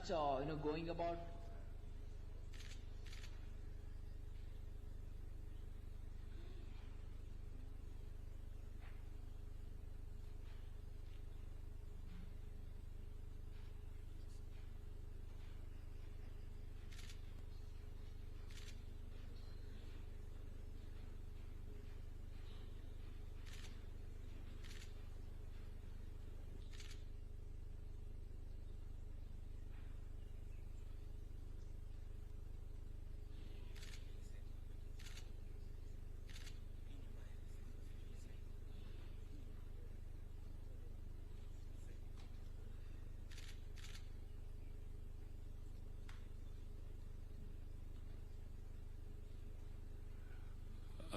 much going about.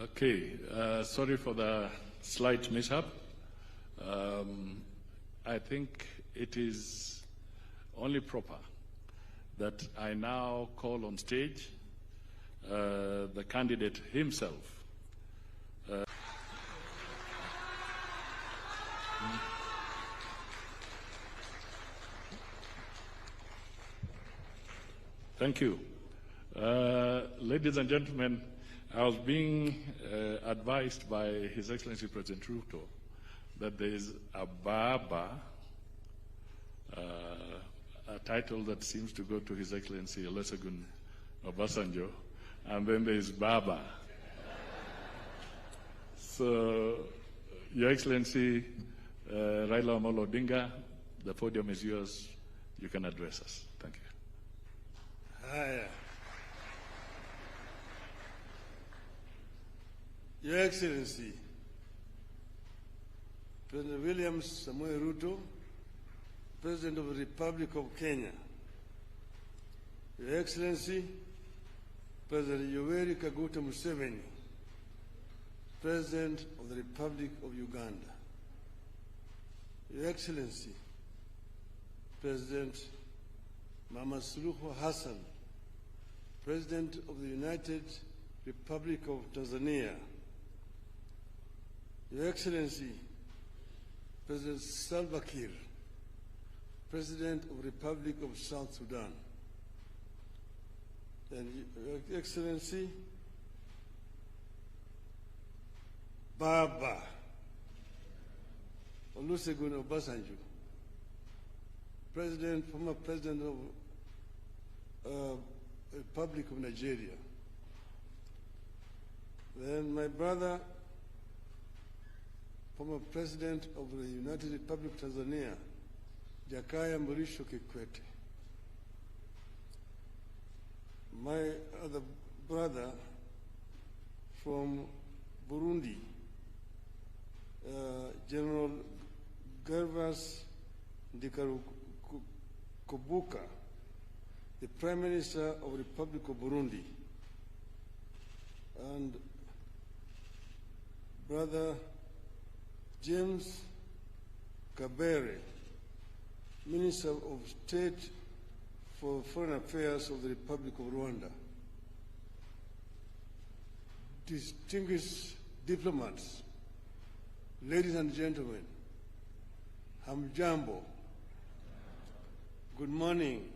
Okay, sorry for the slight mishap. I think it is only proper that I now call on stage the candidate himself. Thank you. Ladies and gentlemen, I was being advised by His Excellency President Ruto that there is a Baba, a title that seems to go to His Excellency Olusegun Obasanjo, and then there is Baba. So, Your Excellency Raila Amolo Odinga, the podium is yours. You can address us. Thank you. Hi. Your Excellency, President William Ruto, President of the Republic of Kenya, Your Excellency, President Yoweri Kaguta Museveni, President of the Republic of Uganda, Your Excellency, President Mama Suluhu Hassan, President of the United Republic of Tanzania, Your Excellency, President Salva Kiir, President of the Republic of South Sudan, and Your Excellency, Baba Olusegun Obasanjo, former President of the Republic of Nigeria. Then my brother, former President of the United Republic of Tanzania, Jakaya Mrisho Kikwete. My other brother from Burundi, General Gervas Ndikarukubuka, the Prime Minister of the Republic of Burundi, and Brother James Kabere, Minister of State for Foreign Affairs of the Republic of Rwanda. Distinguished diplomats, ladies and gentlemen, hamjambo, good morning.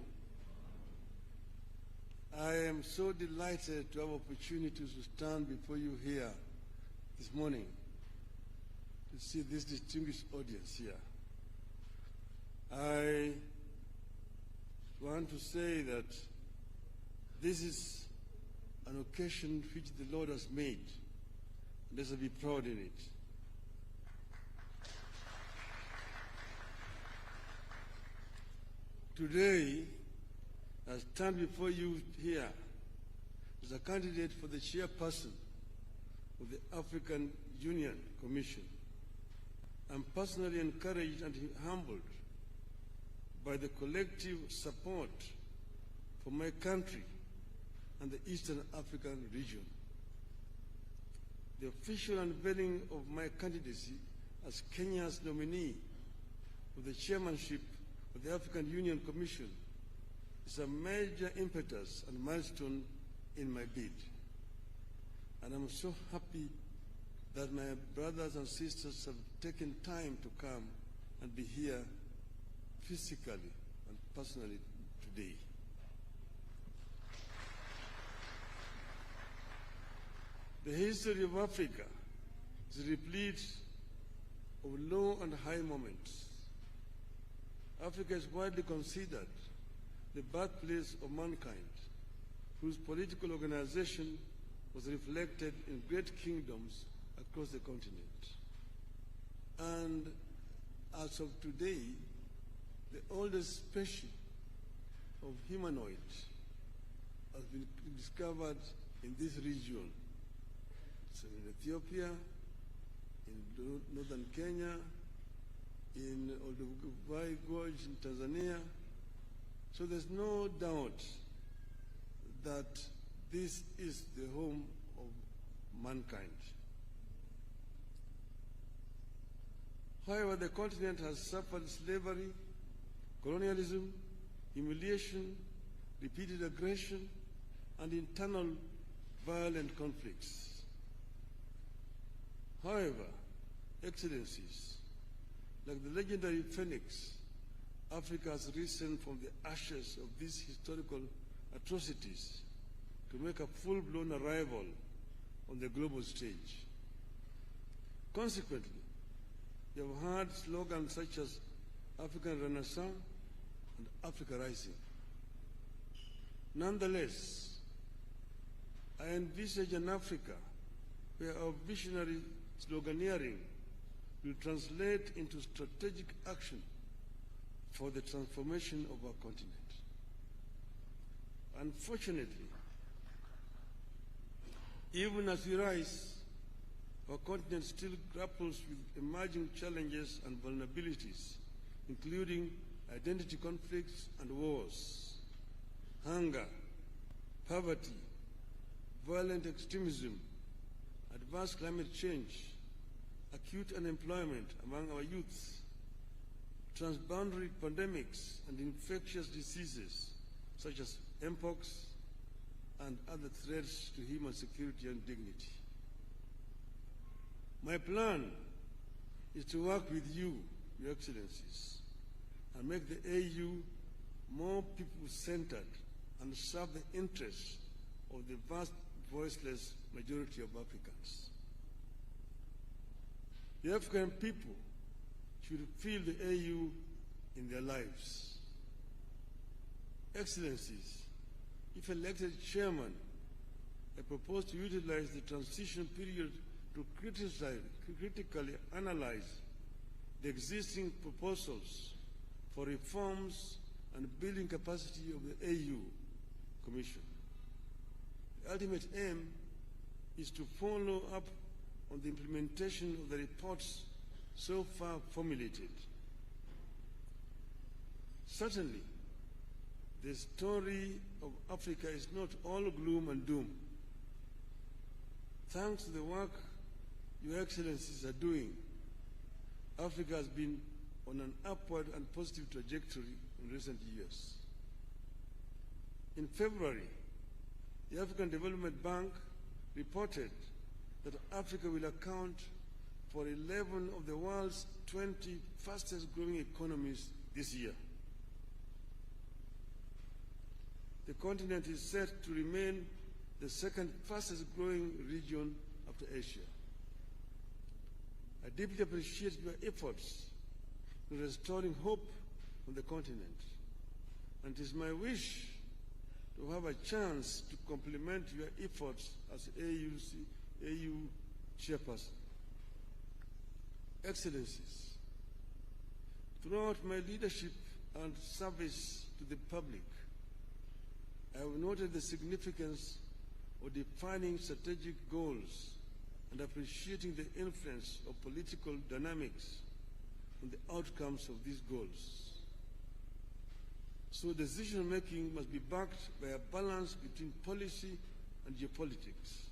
I am so delighted to have opportunity to stand before you here this morning to see this distinguished audience here. I want to say that this is an occasion which the Lord has made. Let us be proud in it. Today, I stand before you here as a candidate for the chairperson of the African Union Commission. I'm personally encouraged and humbled by the collective support for my country and the Eastern African region. The official unveiling of my candidacy as Kenya's nominee for the chairmanship of the African Union Commission is a major impetus and milestone in my bid. And I'm so happy that my brothers and sisters have taken time to come and be here physically and personally today. The history of Africa is replete of low and high moments. Africa is widely considered the birthplace of mankind, whose political organization was reflected in great kingdoms across the continent. And as of today, the oldest species of humanoid has been discovered in this region. So in Ethiopia, in northern Kenya, in Olduvai Gorge in Tanzania. So there's no doubt that this is the home of mankind. However, the continent has suffered slavery, colonialism, humiliation, repeated aggression, and internal violent conflicts. However, Excellencies, like the legendary phoenix, Africa has risen from the ashes of these historical atrocities to make a full-blown arrival on the global stage. Consequently, you have heard slogans such as African Renaissance and Africa Rising. Nonetheless, I envisage an Africa where our visionary sloganeering will translate into strategic action for the transformation of our continent. Unfortunately, even as we rise, our continent still grapples with emerging challenges and vulnerabilities, including identity conflicts and wars, hunger, poverty, violent extremism, advanced climate change, acute unemployment among our youth, transboundary pandemics and infectious diseases such as mpox and other threats to human security and dignity. My plan is to work with you, Your Excellencies, and make the AU more people-centered and serve the interests of the vast voiceless majority of Africans. The African people should feel the AU in their lives. Excellencies, if elected chairman, I propose to utilize the transition period to critically analyze the existing proposals for reforms and building capacity of the AU Commission. The ultimate aim is to follow up on the implementation of the reports so far formulated. Certainly, the story of Africa is not all gloom and doom. Thanks to the work Your Excellencies are doing, Africa has been on an upward and positive trajectory in recent years. In February, the African Development Bank reported that Africa will account for 11 of the world's 20 fastest growing economies this year. The continent is set to remain the second fastest growing region after Asia. I deeply appreciate your efforts in restoring hope on the continent, and it is my wish to have a chance to complement your efforts as AU chairperson. Excellencies, throughout my leadership and service to the public, I have noted the significance of defining strategic goals and appreciating the influence of political dynamics on the outcomes of these goals. So decision-making must be backed by a balance between policy and geopolitics.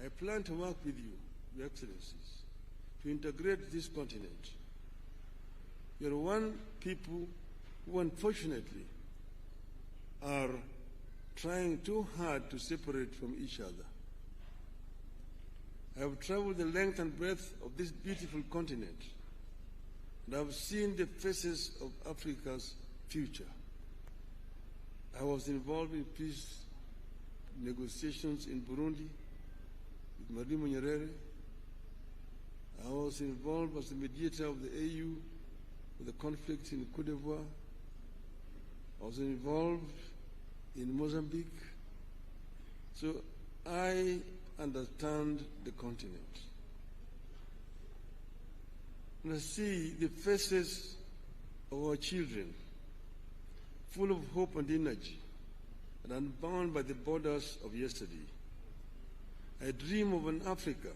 I plan to work with you, Your Excellencies, to integrate this continent. You are one people who unfortunately are trying too hard to separate from each other. I have traveled the length and breadth of this beautiful continent, and I have seen the faces of Africa's future. I was involved in peace negotiations in Burundi with Mwalimu Nyerere. I was involved as the mediator of the AU with the conflict in Côte d'Ivoire. I was involved in Mozambique. So I understand the continent. And I see the faces of our children, full of hope and energy, and unbound by the borders of yesterday. I dream of an Africa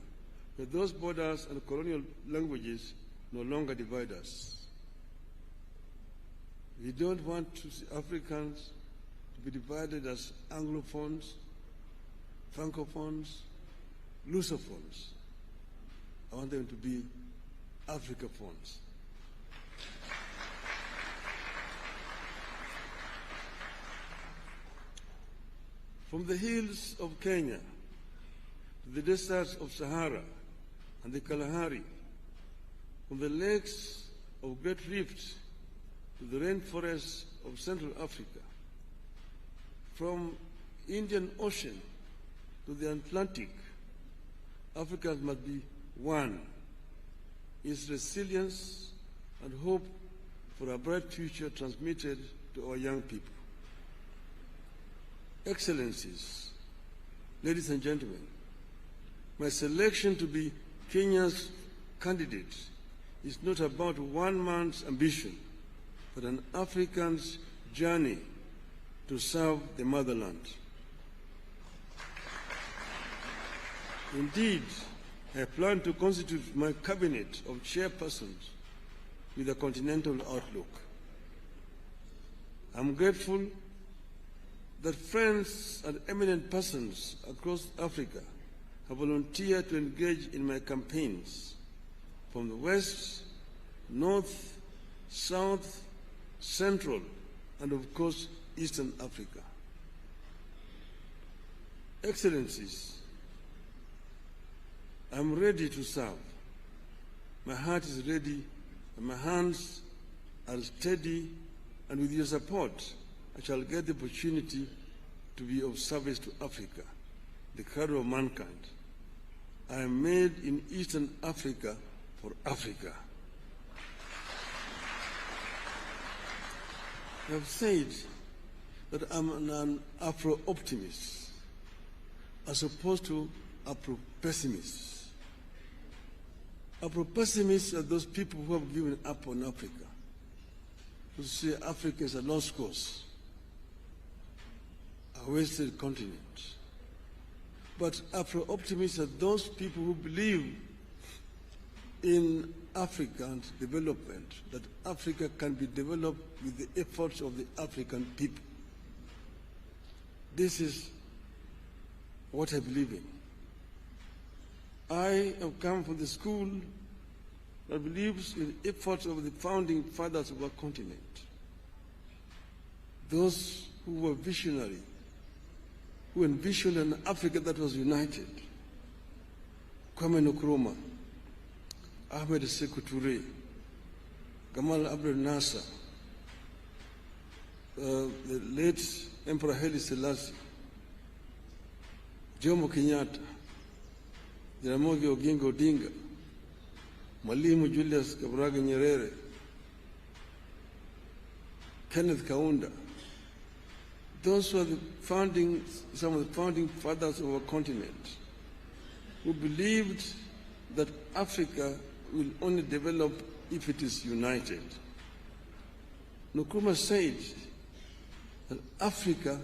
where those borders and colonial languages no longer divide us. We don't want to see Africans to be divided as Anglophones, Francophones, Lusophones. I want them to be Africaphones. From the hills of Kenya to the deserts of Sahara and the Kalahari, from the lakes of Great Rift to the rainforests of Central Africa, from Indian Ocean to the Atlantic, Africans must be one. Its resilience and hope for a bright future transmitted to our young people. Excellencies, ladies and gentlemen, my selection to be Kenya's candidate is not about one man's ambition, but an African's journey to serve the motherland. Indeed, I plan to constitute my cabinet of chairpersons with a continental outlook. I'm grateful that friends and eminent persons across Africa have volunteered to engage in my campaigns from the West, North, South, Central, and of course, Eastern Africa. Excellencies, I'm ready to serve. My heart is ready, and my hands are steady, and with your support, I shall get the opportunity to be of service to Africa, the cradle of mankind. I am made in Eastern Africa for Africa. I have said that I'm an Afro-optimist as opposed to Afro-pessimist. Afro-pessimists are those people who have given up on Africa, who say Africa is a lost cause, a wasted continent. But Afro-optimists are those people who believe in African development, that Africa can be developed with the efforts of the African people. This is what I believe in. I have come from the school that believes in the efforts of the founding fathers of our continent, those who were visionary, who envisioned an Africa that was united. Kwame Nkrumah, Ahmed Sekou Touré, Gamal Abdel Nasser, the late Emperor Haile Selassie, Jomo Kenyatta, Jaramogi Oginga Odinga, Mwalimu Julius Kambarage Nyerere, Kenneth Kaunda. Those were some of the founding fathers of our continent, who believed that Africa will only develop if it is united. Nkrumah said that Africa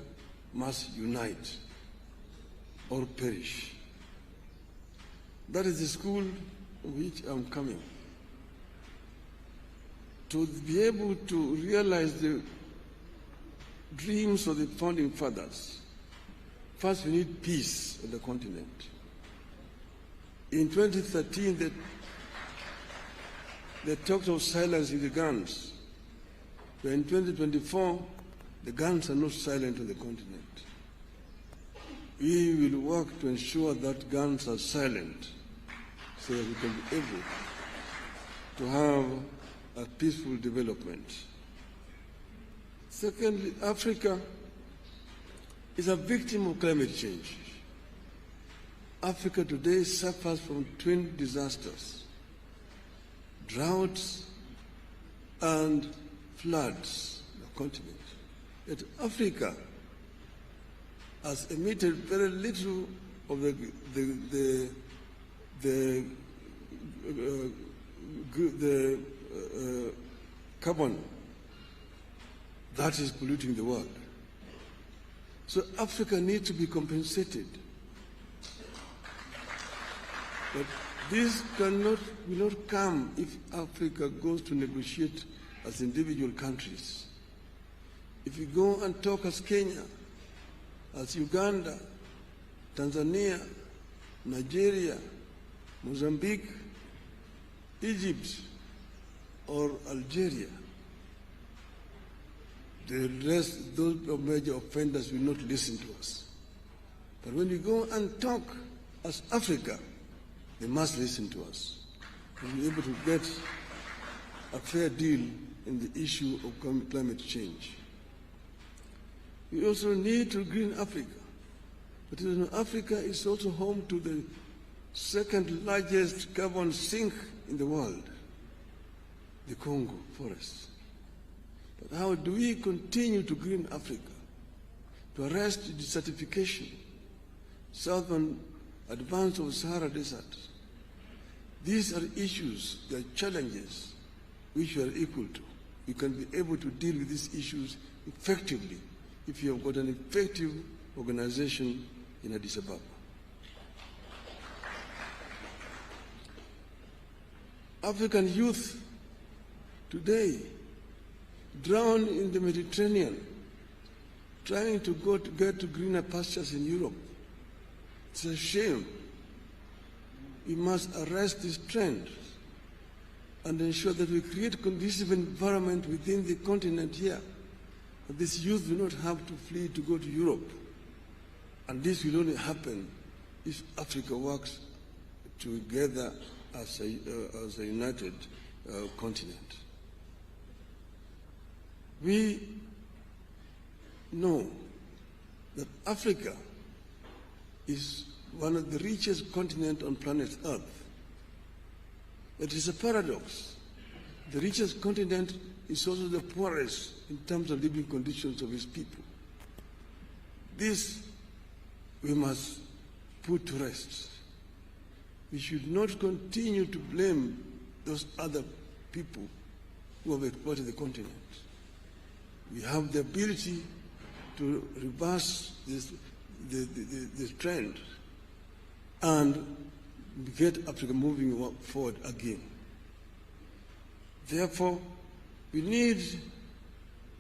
must unite or perish. That is the school of which I'm coming. To be able to realize the dreams of the founding fathers, first we need peace on the continent. In 2013, they talked of silencing the guns. But in 2024, the guns are not silent on the continent. We will work to ensure that guns are silent so that we can be able to have a peaceful development. Secondly, Africa is a victim of climate change. Africa today suffers from twin disasters: droughts and floods in the continent. Yet Africa has emitted very little of the carbon that is polluting the world. So Africa needs to be compensated. But this will not come if Africa goes to negotiate as individual countries. If we go and talk as Kenya, as Uganda, Tanzania, Nigeria, Mozambique, Egypt, or Algeria, the rest, those major offenders will not listen to us. But when we go and talk as Africa, they must listen to us. We'll be able to get a fair deal in the issue of climate change. We also need to green Africa. But you know, Africa is also home to the second largest carbon sink in the world, the Congo forest. But how do we continue to green Africa, to arrest desertification, southern advance of Sahara Desert? These are issues, they are challenges which we are equal to. You can be able to deal with these issues effectively if you have got an effective organization in Addis Ababa. African youth today drown in the Mediterranean, trying to get to greener pastures in Europe. It's a shame. We must arrest this trend and ensure that we create a conducive environment within the continent here, that this youth do not have to flee to go to Europe. And this will only happen if Africa works together as a united continent. We know that Africa is one of the richest continents on planet Earth. It is a paradox. The richest continent is also the poorest in terms of living conditions of its people. This we must put to rest. We should not continue to blame those other people who have exploited the continent. We have the ability to reverse this trend and get Africa moving forward again. Therefore, we need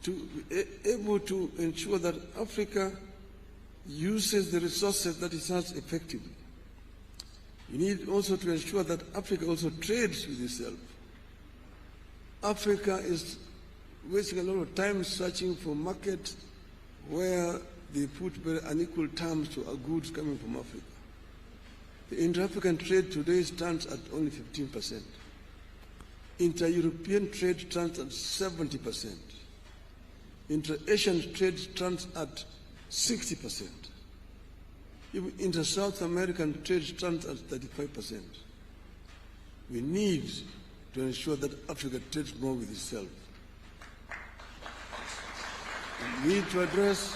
to be able to ensure that Africa uses the resources that it has effectively. We need also to ensure that Africa also trades with itself. Africa is wasting a lot of time searching for markets where they put very unequal terms to our goods coming from Africa. The inter-African trade today stands at only 15%. Inter-European trade stands at 70%. Inter-Asian trade stands at 60%. Even inter-South American trade stands at 35%. We need to ensure that Africa trades more with itself. We need to address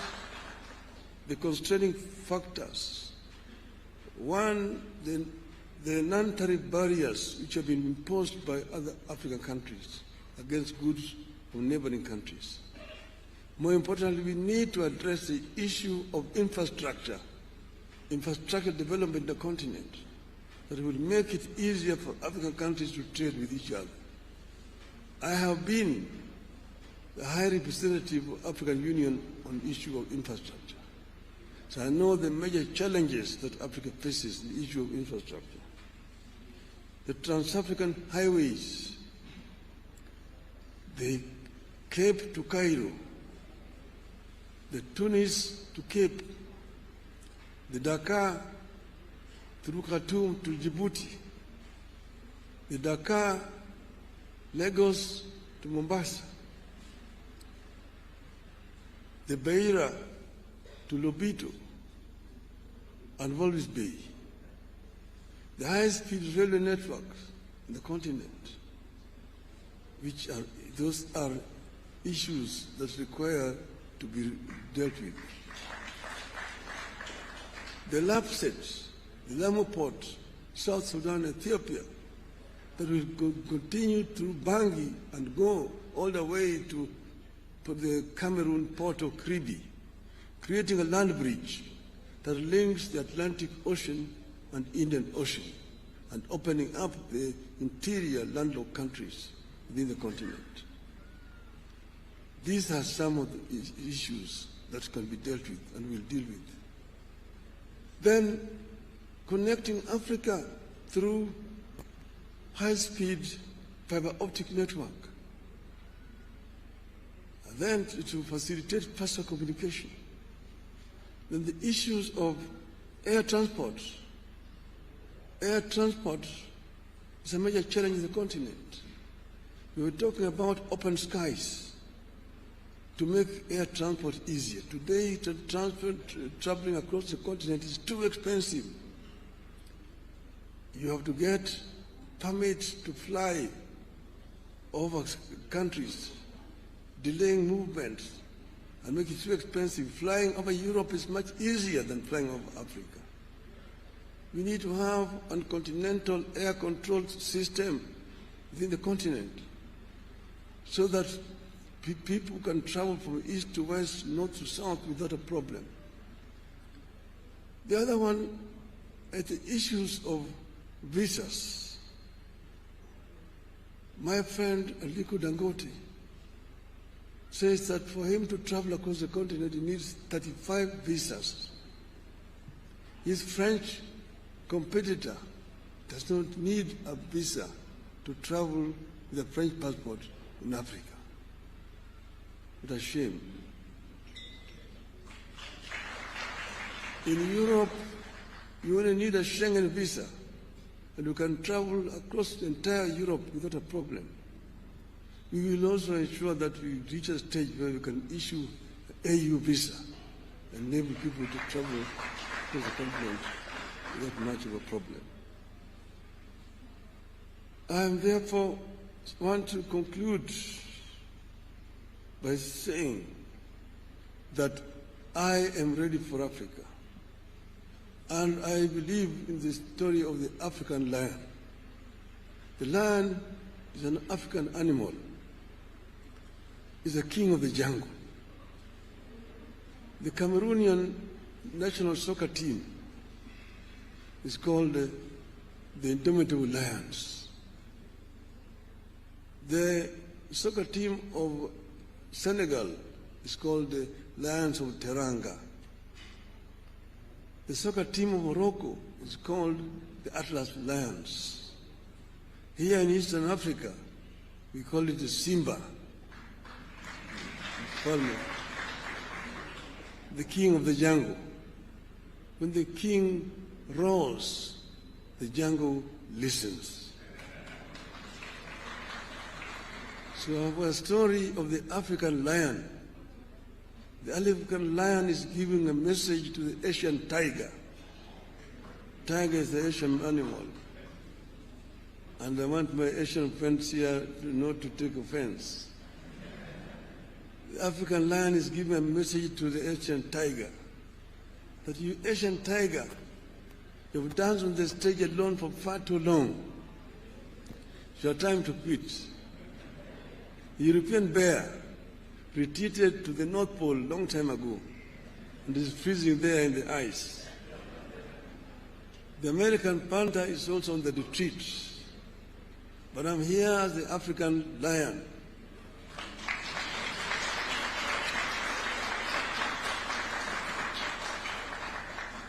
the constraining factors. One, the non-tariff barriers which have been imposed by other African countries against goods from neighboring countries. More importantly, we need to address the issue of infrastructure development in the continent that will make it easier for African countries to trade with each other. I have been the High Representative of the African Union on the issue of infrastructure. So I know the major challenges that Africa faces in the issue of infrastructure. The Trans-African highways, the Cape to Cairo, the Tunis to Cape, the Dakar through Khartoum to Djibouti, the Dakar, Lagos to Mombasa, the Beira to Lobito and Walvis Bay, the high-speed railway networks in the continent, those are issues that require to be dealt with. The LAPSET, the Lamu Port, South Sudan, Ethiopia, that will continue through Bangui and go all the way to the Cameroon port of Kribi, creating a land bridge that links the Atlantic Ocean and Indian Ocean and opening up the interior landlocked countries within the continent. These are some of the issues that can be dealt with and will deal with. Then connecting Africa through high-speed fiber optic network. And then to facilitate faster communication. Then the issues of air transport. Air transport is a major challenge in the continent. We were talking about open skies to make air transport easier. Today, traveling across the continent is too expensive. You have to get permits to fly over countries, delaying movements, and make it too expensive. Flying over Europe is much easier than flying over Africa. We need to have a continental air control system within the continent so that people can travel from east to west, north to south without a problem. The other one is the issues of visas. My friend Aliko Dangote says that for him to travel across the continent, he needs 35 visas. His French competitor does not need a visa to travel with a French passport in Africa. What a shame. In Europe, you only need a Schengen visa, and you can travel across the entire Europe without a problem. We will also ensure that we reach a stage where we can issue an AU visa and enable people to travel across the continent without much of a problem. I therefore want to conclude by saying that I am ready for Africa. And I believe in the story of the African lion. The lion is an African animal. It's the king of the jungle. The Cameroonian national soccer team is called the Indomitable Lions. The soccer team of Senegal is called the Lions of Teranga. The soccer team of Morocco is called the Atlas Lions. Here in Eastern Africa, we call it the Simba. The king of the jungle. When the king roars, the jungle listens. So our story of the African lion. The African lion is giving a message to the Asian tiger. Tiger is the Asian animal. And I want my Asian friends here not to take offense. The African lion is giving a message to the Asian tiger. That you Asian tiger, you've danced on the stage alone for far too long. It's your time to quit. The European bear retreated to the North Pole a long time ago and is freezing there in the ice. The American panther is also on the retreat. But I'm here as the African lion.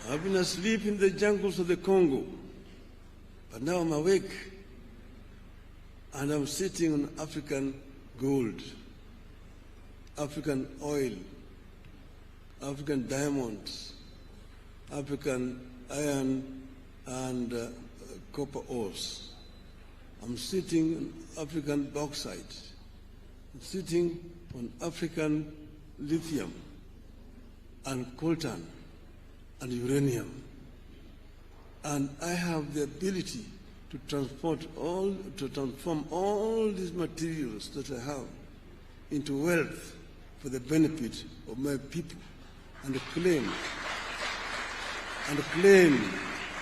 I've been asleep in the jungles of the Congo, but now I'm awake and I'm sitting on African gold, African oil, African diamonds, African iron and copper ores. I'm sitting on African bauxite. I'm sitting on African lithium. and coltan and uranium. And I have the ability to transform all these materials that I have into wealth for the benefit of my people, and claim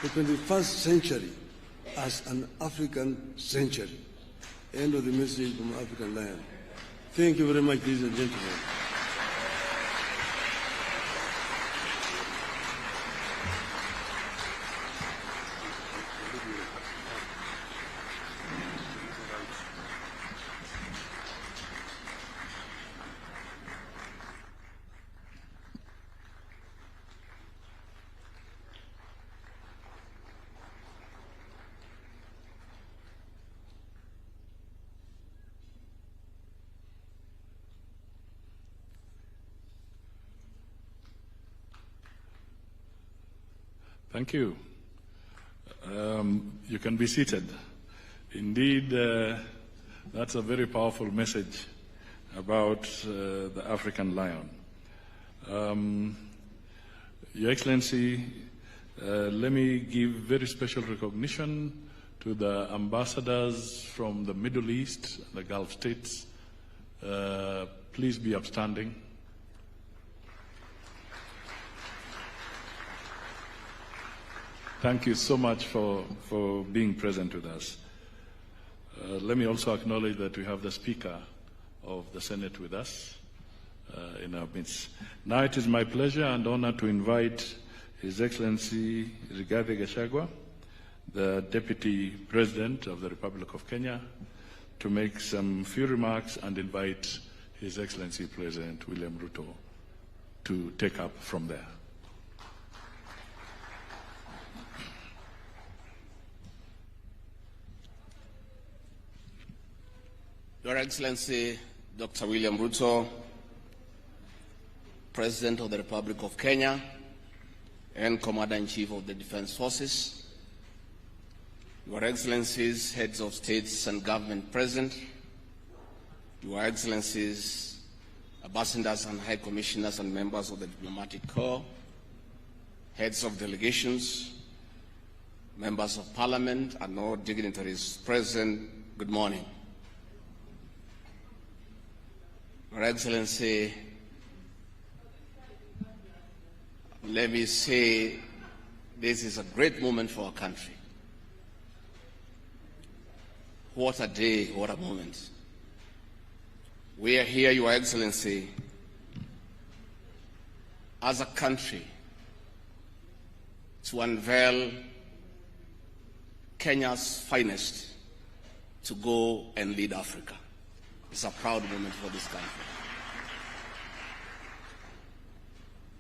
the 21st century as an African century. End of the message from African Lion. Thank you very much, ladies and gentlemen. Thank you. You can be seated. Indeed, that's a very powerful message about the African lion. Your Excellency, let me give very special recognition to the ambassadors from the Middle East, the Gulf states. Please be upstanding. Thank you so much for being present with us. Let me also acknowledge that we have the Speaker of the Senate with us in our midst. Now it is my pleasure and honor to invite His Excellency Rigathi Gachagua, the Deputy President of the Republic of Kenya, to make some few remarks and invite His Excellency President William Ruto to take up from there. Your Excellency, Dr. William Ruto, President of the Republic of Kenya and Commander-in-Chief of the Defense Forces, Your Excellencies, Heads of States and Government present, Your Excellencies, Ambassadors and High Commissioners and members of the Diplomatic Corps, Heads of Delegations, Members of Parliament and all dignitaries present, good morning. Your Excellency, let me say this is a great moment for our country. What a day, what a moment. We are here, Your Excellency, as a country to unveil Kenya's finest to go and lead Africa. It's a proud moment for this country.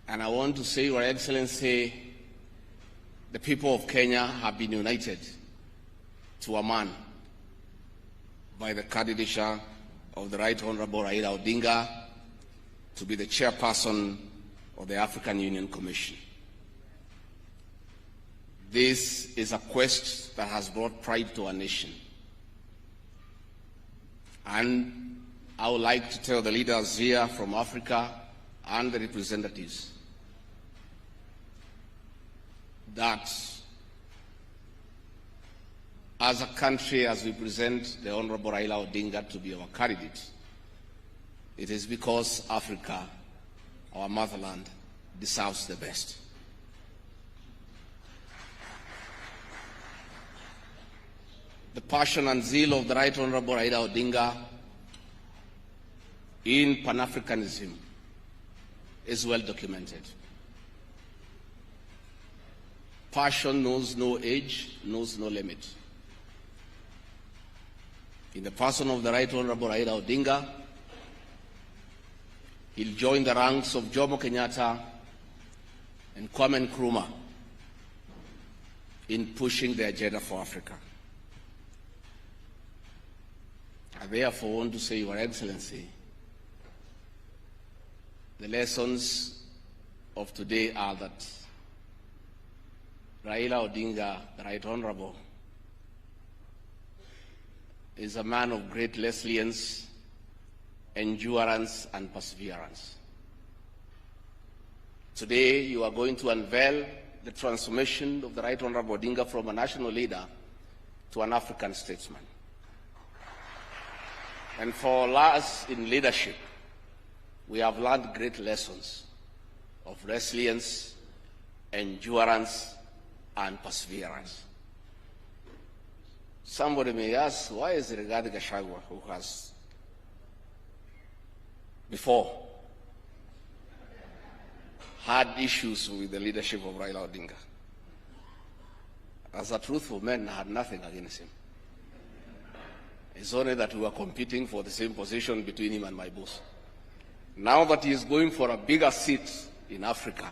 And I want to say, Your Excellency, the people of Kenya have been united to a man by the candidature of the Right Honorable Raila Odinga to be the chairperson of the African Union Commission. This is a quest that has brought pride to our nation. And I would like to tell the leaders here from Africa and the representatives that as a country, as we present the Honorable Raila Odinga to be our candidate, it is because Africa, our motherland, deserves the best. The passion and zeal of the Right Honorable Raila Odinga in Pan-Africanism is well documented. Passion knows no age, knows no limit. In the person of the Right Honorable Raila Odinga, he'll join the ranks of Jomo Kenyatta and Kwame Nkrumah in pushing the agenda for Africa. I therefore want to say, Your Excellency, the lessons of today are that Raila Odinga, the Right Honorable, is a man of great resilience, endurance, and perseverance. Today, you are going to unveil the transformation of the Right Honorable Odinga from a national leader to an African statesman. And for us in leadership, we have learned great lessons of resilience, endurance, and perseverance. Somebody may ask, why is it Rigathi Gachagua, who has before had issues with the leadership of Raila Odinga? As a truthful man, I had nothing against him. It's only that we were competing for the same position between him and my boss. Now that he is going for a bigger seat in Africa,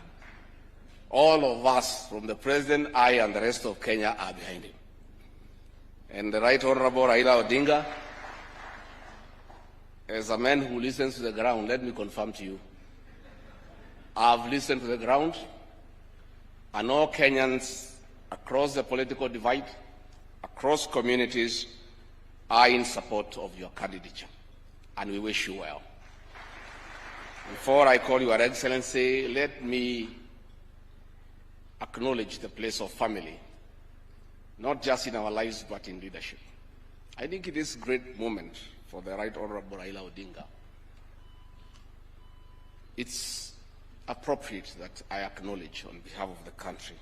all of us, from the president, I, and the rest of Kenya, are behind him. And the Right Honorable Raila Odinga, as a man who listens to the ground, let me confirm to you, I've listened to the ground, and all Kenyans across the political divide, across communities, are in support of your candidature, and we wish you well. Before I call Your Excellency, let me acknowledge the place of family, not just in our lives, but in leadership. I think it is a great moment for the Right Honorable Raila Odinga. It's appropriate that I acknowledge on behalf of the country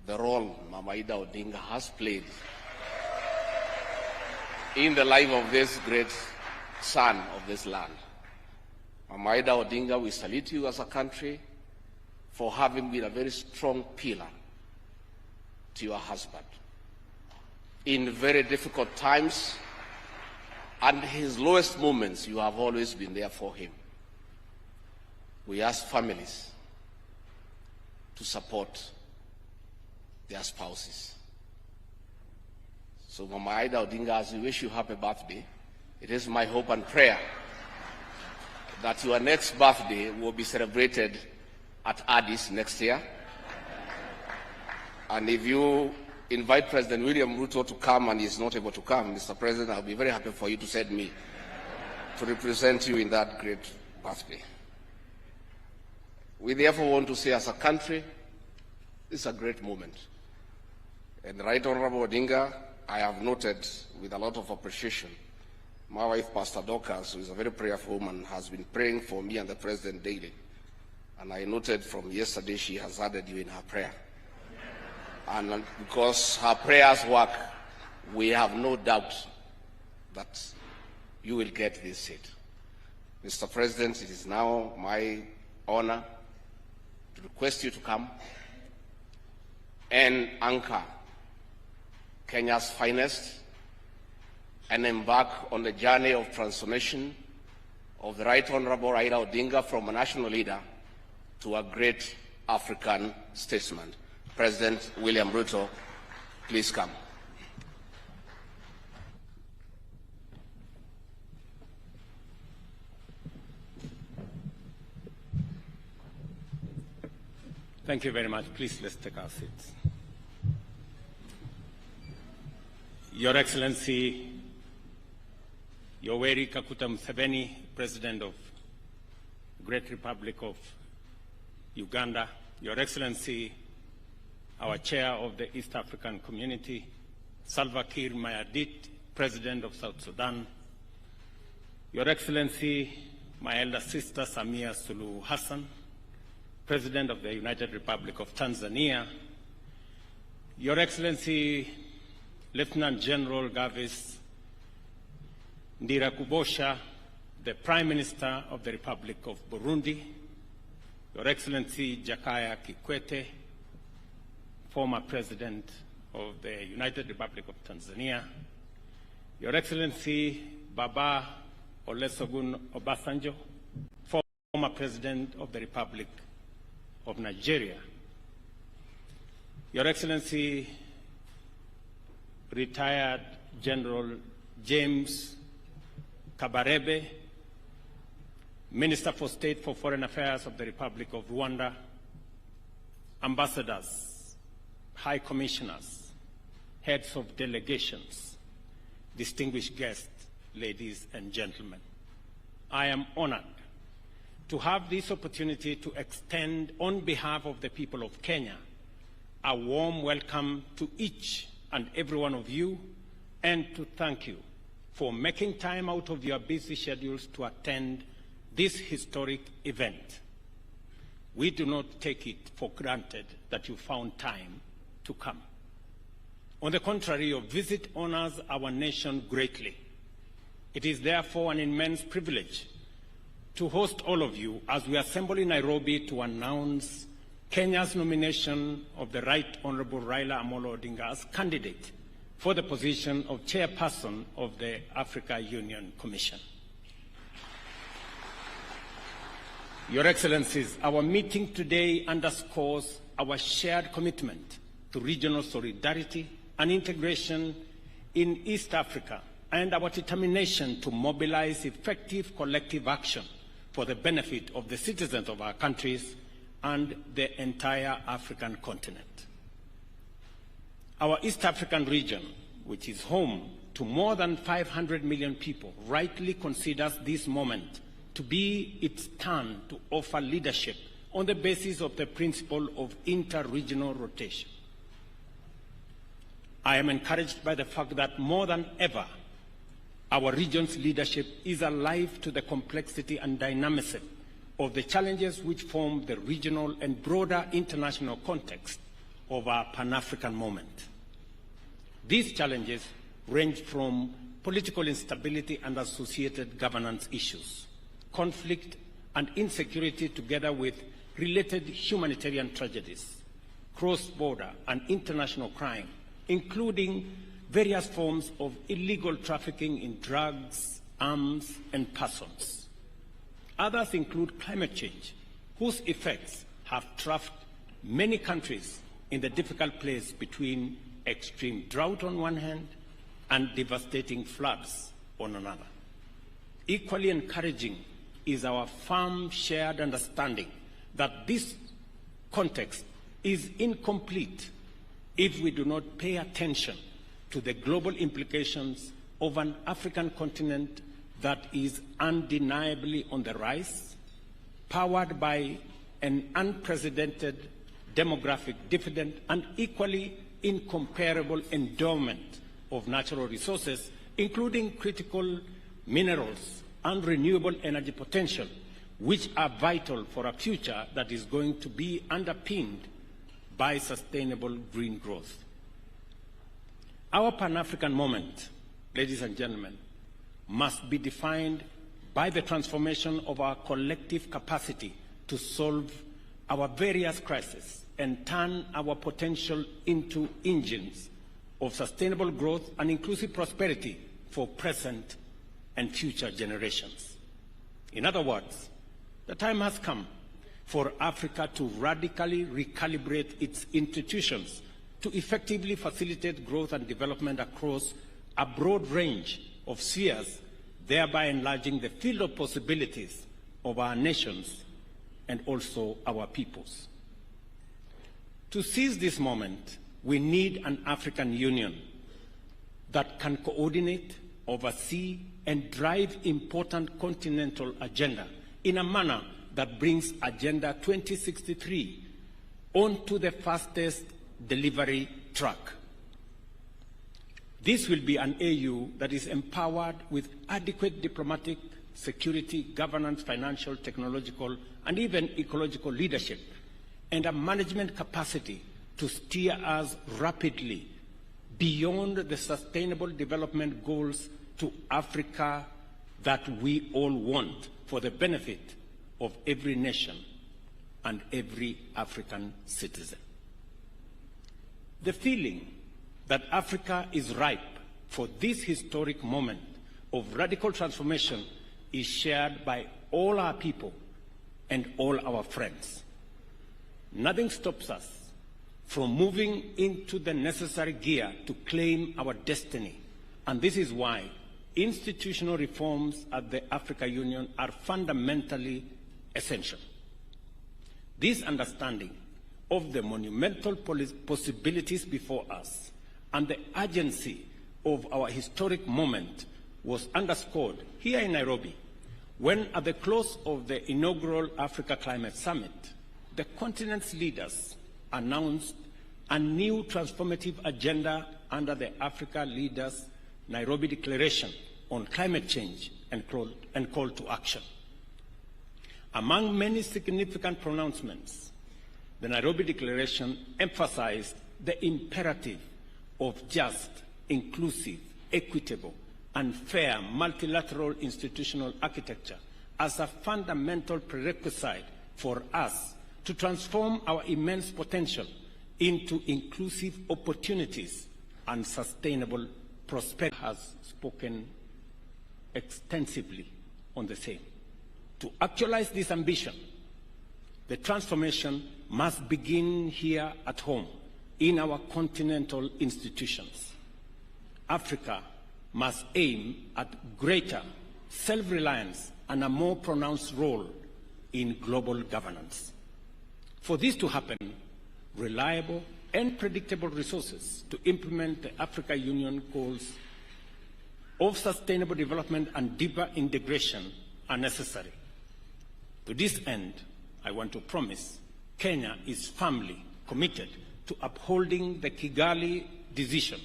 the role Mama Ida Odinga has played in the life of this great son of this land. Mama Ida Odinga, we salute you as a country for having been a very strong pillar to your husband in very difficult times, and his lowest moments, you have always been there for him. We ask families to support their spouses. So Mama Ida Odinga, as we wish you happy birthday, it is my hope and prayer that your next birthday will be celebrated at Addis next year. And if you invite President William Ruto to come and he's not able to come, Mr. President, I'll be very happy for you to send me to represent you in that great birthday. We therefore want to say, as a country, this is a great moment. And Right Honorable Odinga, I have noted with a lot of appreciation, my wife, Pastor Dorcas, who is a very prayerful woman, has been praying for me and the President daily. And I noted from yesterday she has added you in her prayer. And because her prayers work, we have no doubt that you will get this seat. Mr. President, it is now my honor to request you to come and anchor Kenya's finest and embark on the journey of transformation of the Right Honorable Raila Odinga from a national leader to a great African statesman. President William Ruto, please come. Thank you very much. Please, let's take our seats. Your Excellency, Yoweri Kaguta Museveni, President of the Great Republic of Uganda, Your Excellency, our Chair of the East African Community, Salva Kiir Mayardit, President of South Sudan, Your Excellency, my elder sister Samia Suluhu Hassan, President of the United Republic of Tanzania, Your Excellency, Lieutenant General Gavis Ndirakubosha, the Prime Minister of the Republic of Burundi, Your Excellency Jakaya Kikwete, former President of the United Republic of Tanzania, Your Excellency Baba Olusegun Obasanjo, former President of the Republic of Nigeria, Your Excellency retired General James Kabarebe, Minister for State for Foreign Affairs of the Republic of Rwanda, ambassadors, high commissioners, heads of delegations, distinguished guests, ladies and gentlemen. I am honored to have this opportunity to extend, on behalf of the people of Kenya, a warm welcome to each and every one of you, and to thank you for making time out of your busy schedules to attend this historic event. We do not take it for granted that you found time to come. On the contrary, your visit honors our nation greatly. It is therefore an immense privilege to host all of you as we assemble in Nairobi to announce Kenya's nomination of the Right Honorable Raila Amolo Odinga as candidate for the position of chairperson of the Africa Union Commission. Your Excellencies, our meeting today underscores our shared commitment to regional solidarity and integration in East Africa, and our determination to mobilize effective collective action for the benefit of the citizens of our countries and the entire African continent. Our East African region, which is home to more than 500 million people, rightly considers this moment to be its turn to offer leadership on the basis of the principle of inter-regional rotation. I am encouraged by the fact that more than ever, our region's leadership is alive to the complexity and dynamism of the challenges which form the regional and broader international context of our Pan-African moment. These challenges range from political instability and associated governance issues, conflict and insecurity, together with related humanitarian tragedies, cross-border and international crime, including various forms of illegal trafficking in drugs, arms, and persons. Others include climate change, whose effects have trapped many countries in the difficult place between extreme drought on one hand and devastating floods on another. Equally encouraging is our firm shared understanding that this context is incomplete if we do not pay attention to the global implications of an African continent that is undeniably on the rise, powered by an unprecedented demographic dividend and equally incomparable endowment of natural resources, including critical minerals and renewable energy potential, which are vital for a future that is going to be underpinned by sustainable green growth. Our Pan-African moment, ladies and gentlemen, must be defined by the transformation of our collective capacity to solve our various crises and turn our potential into engines of sustainable growth and inclusive prosperity for present and future generations. In other words, the time has come for Africa to radically recalibrate its institutions to effectively facilitate growth and development across a broad range of spheres, thereby enlarging the field of possibilities of our nations and also our peoples. To seize this moment, we need an African Union that can coordinate, oversee, and drive important continental agenda in a manner that brings Agenda 2063 onto the fastest delivery track. This will be an AU that is empowered with adequate diplomatic, security, governance, financial, technological, and even ecological leadership, and a management capacity to steer us rapidly beyond the sustainable development goals to Africa that we all want for the benefit of every nation and every African citizen. The feeling that Africa is ripe for this historic moment of radical transformation is shared by all our people and all our friends. Nothing stops us from moving into the necessary gear to claim our destiny, and this is why institutional reforms at the Africa Union are fundamentally essential. This understanding of the monumental possibilities before us and the urgency of our historic moment was underscored here in Nairobi when at the close of the inaugural Africa Climate Summit, the continent's leaders announced a new transformative agenda under the Africa Leaders Nairobi Declaration on climate change and call to action. Among many significant pronouncements, the Nairobi Declaration emphasized the imperative of just, inclusive, equitable, and fair multilateral institutional architecture as a fundamental prerequisite for us to transform our immense potential into inclusive opportunities and sustainable prosperity. Has spoken extensively on the same. To actualize this ambition, the transformation must begin here at home, in our continental institutions. Africa must aim at greater self-reliance and a more pronounced role in global governance. For this to happen, reliable and predictable resources to implement the Africa Union goals of sustainable development and deeper integration are necessary. To this end, I want to promise Kenya is firmly committed to upholding the Kigali decision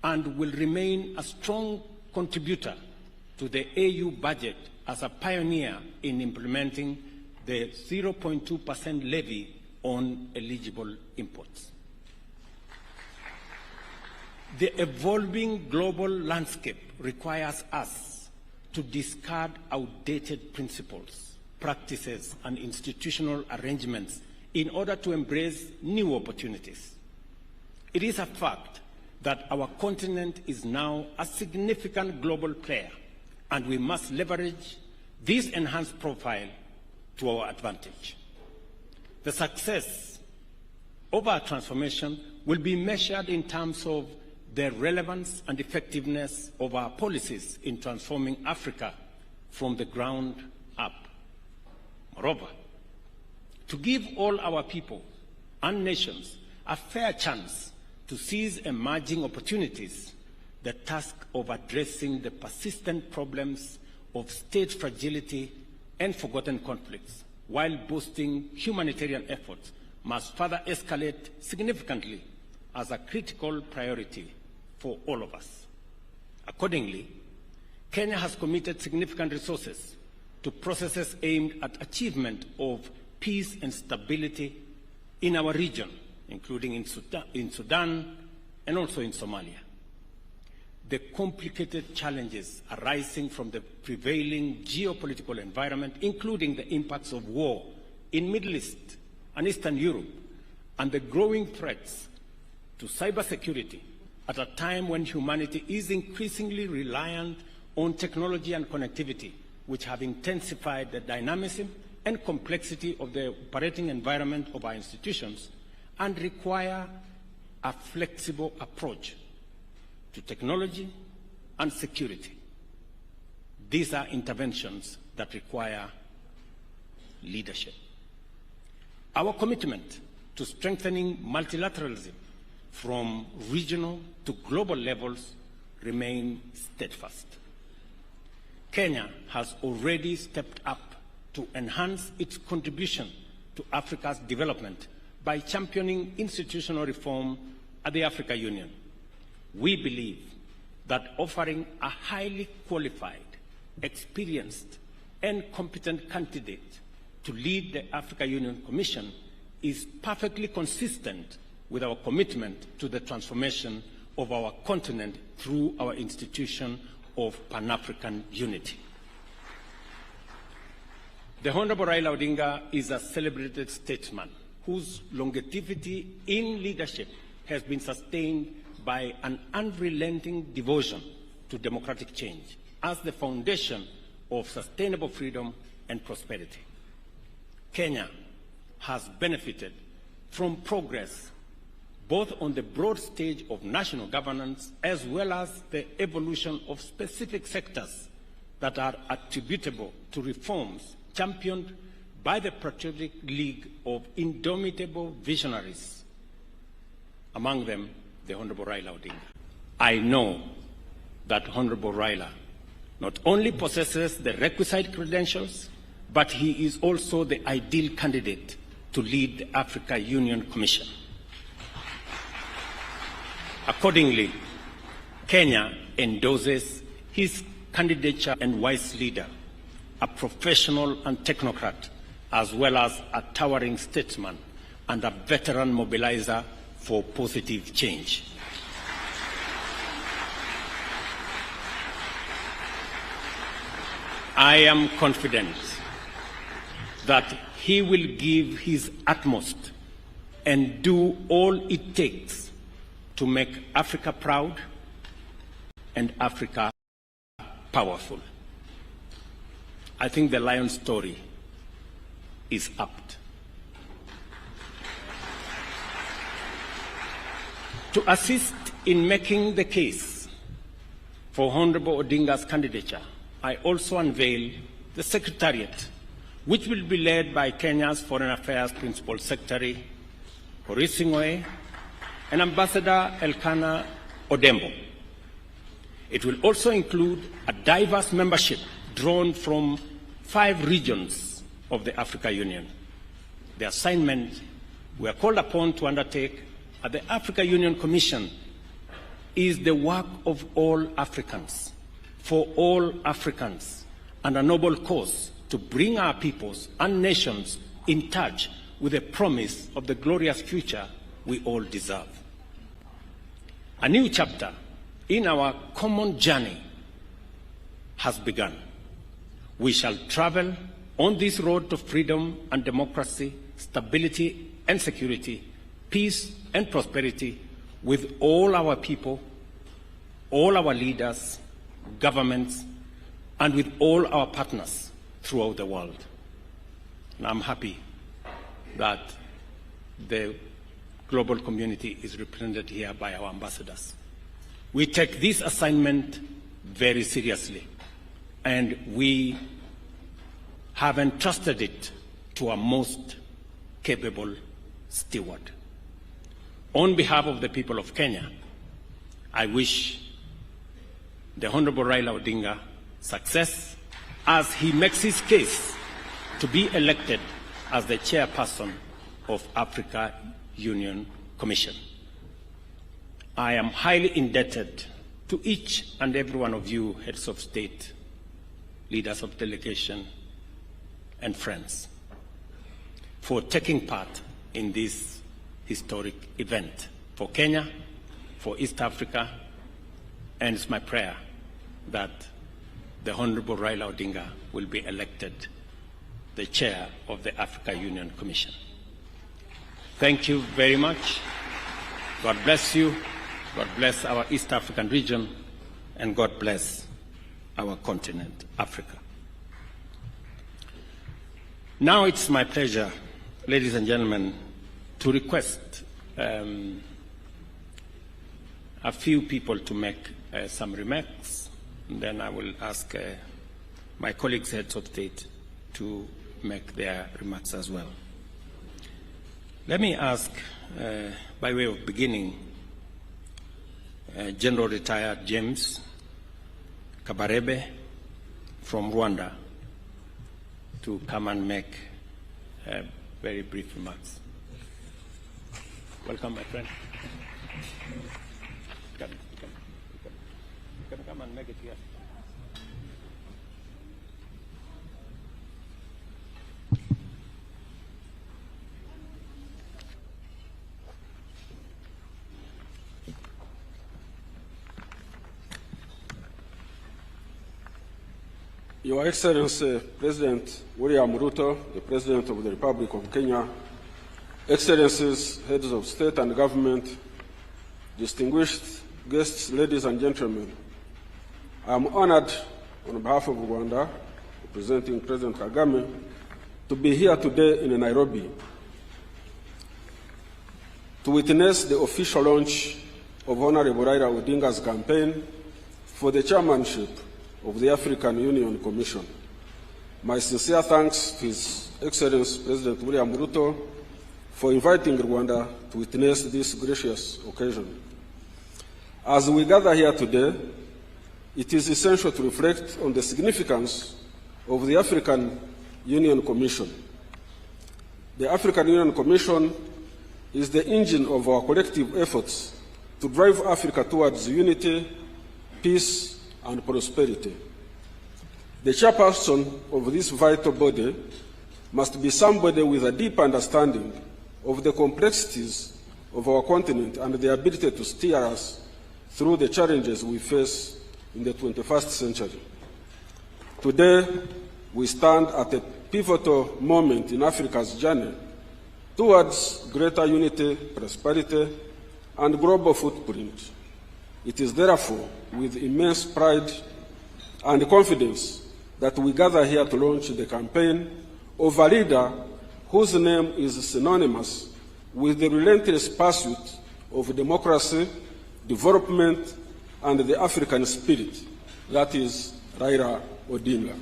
and will remain a strong contributor to the AU budget as a pioneer in implementing the 0.2% levy on eligible imports. The evolving global landscape requires us to discard outdated principles, practices, and institutional arrangements in order to embrace new opportunities. It is a fact that our continent is now a significant global player, and we must leverage this enhanced profile to our advantage. The success of our transformation will be measured in terms of the relevance and effectiveness of our policies in transforming Africa from the ground up. Moreover, to give all our people and nations a fair chance to seize emerging opportunities, the task of addressing the persistent problems of state fragility and forgotten conflicts while boosting humanitarian efforts must further escalate significantly as a critical priority for all of us. Accordingly, Kenya has committed significant resources to processes aimed at achievement of peace and stability in our region, including in Sudan and also in Somalia. The complicated challenges arising from the prevailing geopolitical environment, including the impacts of war in Middle East and Eastern Europe, and the growing threats to cybersecurity at a time when humanity is increasingly reliant on technology and connectivity, which have intensified the dynamism and complexity of the operating environment of our institutions and require a flexible approach to technology and security. These are interventions that require leadership. Our commitment to strengthening multilateralism from regional to global levels remain steadfast. Kenya has already stepped up to enhance its contribution to Africa's development by championing institutional reform at the Africa Union. We believe that offering a highly qualified, experienced, and competent candidate to lead the Africa Union Commission is perfectly consistent with our commitment to the transformation of our continent through our institution of Pan-African unity. The Honorable Raila Odinga is a celebrated statesman whose longevity in leadership has been sustained by an unrelenting devotion to democratic change as the foundation of sustainable freedom and prosperity. Kenya has benefited from progress both on the broad stage of national governance as well as the evolution of specific sectors that are attributable to reforms championed by the Patriotic League of indomitable visionaries, among them the Honorable Raila Odinga. I know that Honorable Raila not only possesses the requisite credentials, but he is also the ideal candidate to lead the Africa Union Commission. Accordingly, Kenya endorses his candidature and wise leader, a professional and technocrat, as well as a towering statesman and a veteran mobilizer for positive change. I am confident that he will give his utmost and do all it takes to make Africa proud and Africa powerful. I think the lion story is apt. To assist in making the case for Honorable Odinga's candidature, I also unveil the Secretariat, which will be led by Kenya's Foreign Affairs Principal Secretary, Horace Ngoe, and Ambassador Elkanah Odembo. It will also include a diverse membership drawn from 5 regions of the Africa Union. The assignment we are called upon to undertake at the Africa Union Commission is the work of all Africans, for all Africans, and a noble cause to bring our peoples and nations in touch with the promise of the glorious future we all deserve. A new chapter in our common journey has begun. We shall travel on this road to freedom and democracy, stability and security, peace and prosperity with all our people, all our leaders, governments, and with all our partners throughout the world. And I'm happy that the global community is represented here by our ambassadors. We take this assignment very seriously, and we have entrusted it to our most capable steward. On behalf of the people of Kenya, I wish the Honorable Raila Odinga success as he makes his case to be elected as the chairperson of Africa Union Commission. I am highly indebted to each and every one of you, heads of state, leaders of delegation, and friends, for taking part in this historic event for Kenya, for East Africa, and it's my prayer that the Honorable Raila Odinga will be elected the chair of the Africa Union Commission. Thank you very much. God bless you. God bless our East African region, and God bless our continent, Africa. Now it's my pleasure, ladies and gentlemen, to request a few people to make some remarks, and then I will ask my colleagues, heads of state, to make their remarks as well. Let me ask, by way of beginning, General Retired James Kabarebe from Rwanda to come and make very brief remarks. Welcome, my friend. You can come and make it here. Your Excellency President William Ruto, the President of the Republic of Kenya, Excellencies, Heads of State and Government, distinguished guests, ladies and gentlemen, I am honored on behalf of Rwanda, representing President Kagame, to be here today in Nairobi to witness the official launch of Honorable Raila Odinga's campaign for the chairmanship of the African Union Commission. My sincere thanks to His Excellency President William Ruto for inviting Rwanda to witness this gracious occasion. As we gather here today, it is essential to reflect on the significance of the African Union Commission. The African Union Commission is the engine of our collective efforts to drive Africa towards unity, peace, and prosperity. The chairperson of this vital body must be somebody with a deep understanding of the complexities of our continent and the ability to steer us through the challenges we face in the 21st century. Today, we stand at a pivotal moment in Africa's journey towards greater unity, prosperity, and global footprint. It is therefore with immense pride and confidence that we gather here to launch the campaign of a leader whose name is synonymous with the relentless pursuit of democracy, development, and the African spirit, that is Raila Odinga.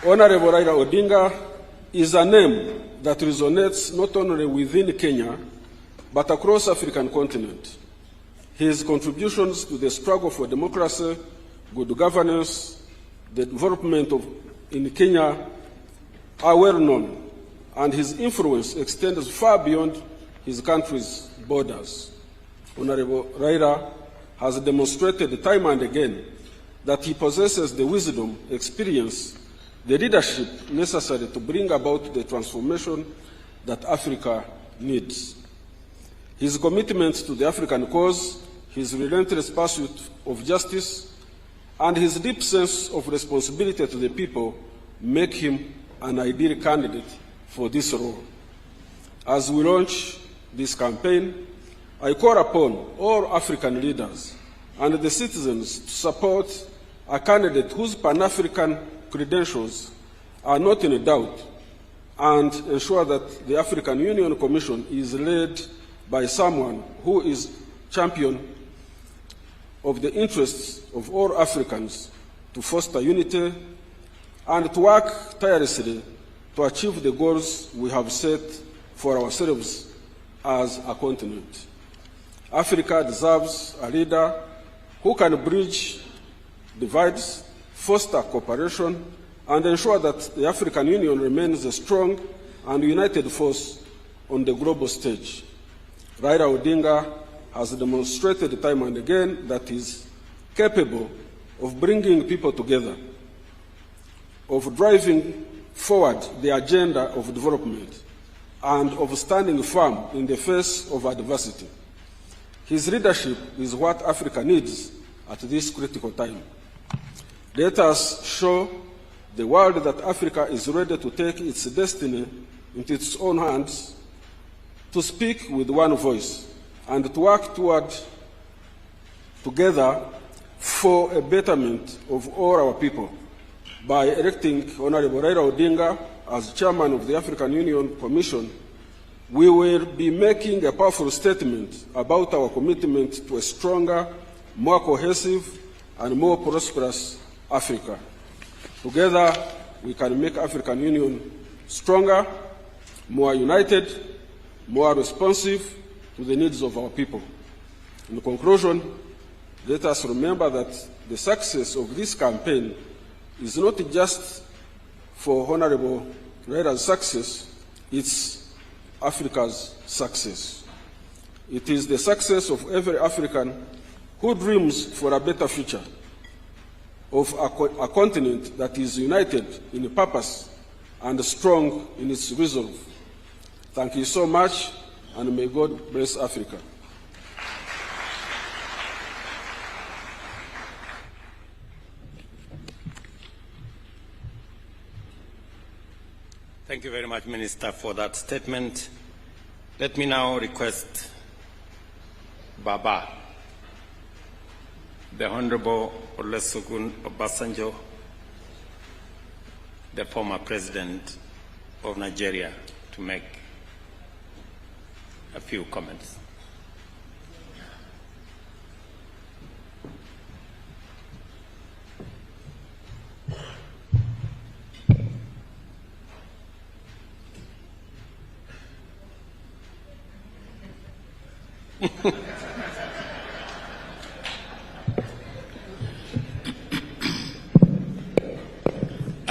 Honorable Raila Odinga is a name that resonates not only within Kenya, but across the African continent. His contributions to the struggle for democracy, good governance, the development in Kenya are well known, and his influence extends far beyond his country's borders. Honorable Raila has demonstrated time and again that he possesses the wisdom, experience, the leadership necessary to bring about the transformation that Africa needs. His commitment to the African cause, his relentless pursuit of justice, and his deep sense of responsibility to the people make him an ideal candidate for this role. As we launch this campaign, I call upon all African leaders and the citizens to support a candidate whose Pan-African credentials are not in doubt, and ensure that the African Union Commission is led by someone who is champion of the interests of all Africans to foster unity and to work tirelessly to achieve the goals we have set for ourselves as a continent. Africa deserves a leader who can bridge divides, foster cooperation, and ensure that the African Union remains a strong and united force on the global stage. Raila Odinga has demonstrated time and again that he is capable of bringing people together, of driving forward the agenda of development, and of standing firm in the face of adversity. His leadership is what Africa needs at this critical time. Let us show the world that Africa is ready to take its destiny into its own hands, to speak with one voice, and to work together for a betterment of all our people. By electing Honorable Raila Odinga as chairman of the African Union Commission, we will be making a powerful statement about our commitment to a stronger, more cohesive, and more prosperous Africa. Together, we can make African Union stronger, more united, more responsive to the needs of our people. In conclusion, let us remember that the success of this campaign is not just for Honorable Raila's success, it's Africa's success. It is the success of every African who dreams for a better future, of a continent that is united in purpose and strong in its resolve. Thank you so much, and may God bless Africa. Thank you very much, Minister, for that statement. Let me now request Baba, the Honorable Olusegun Obasanjo, the former President of Nigeria, to make a few comments.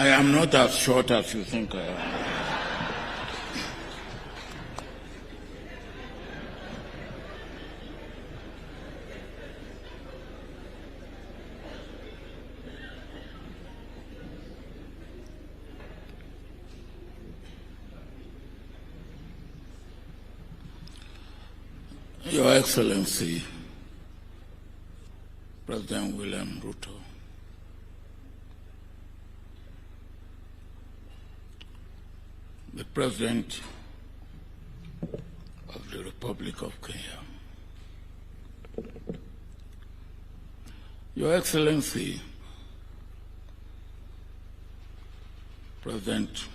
I am not as short as you think I am. Your Excellency, President William Ruto, the President of the Republic of Kenya, Your Excellency, President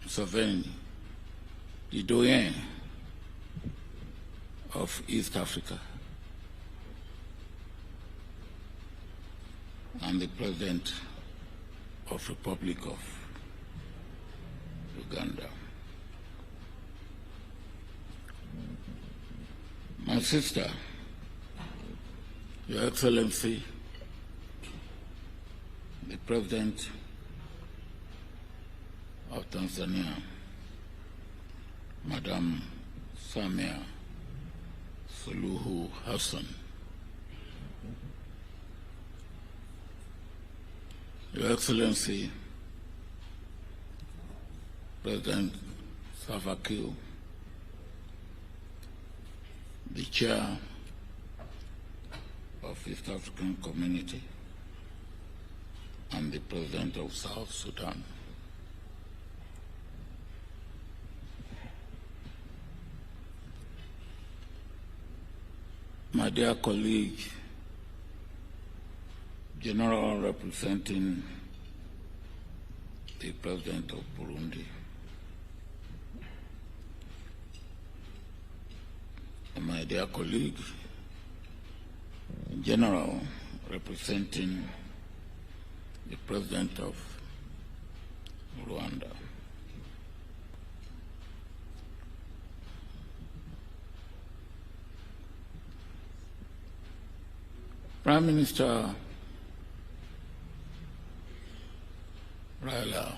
Museveni, the doyen of East Africa, and the President of Republic of Uganda. My sister, Your Excellency, the President of Tanzania, Madam Samia Suluhu Hassan, Your Excellency, President Salva Kiir, the Chair of East African Community, and the President of South Sudan. My dear colleague, General representing the President of Burundi, and my dear colleague, General representing the President of Rwanda. Prime Minister Raila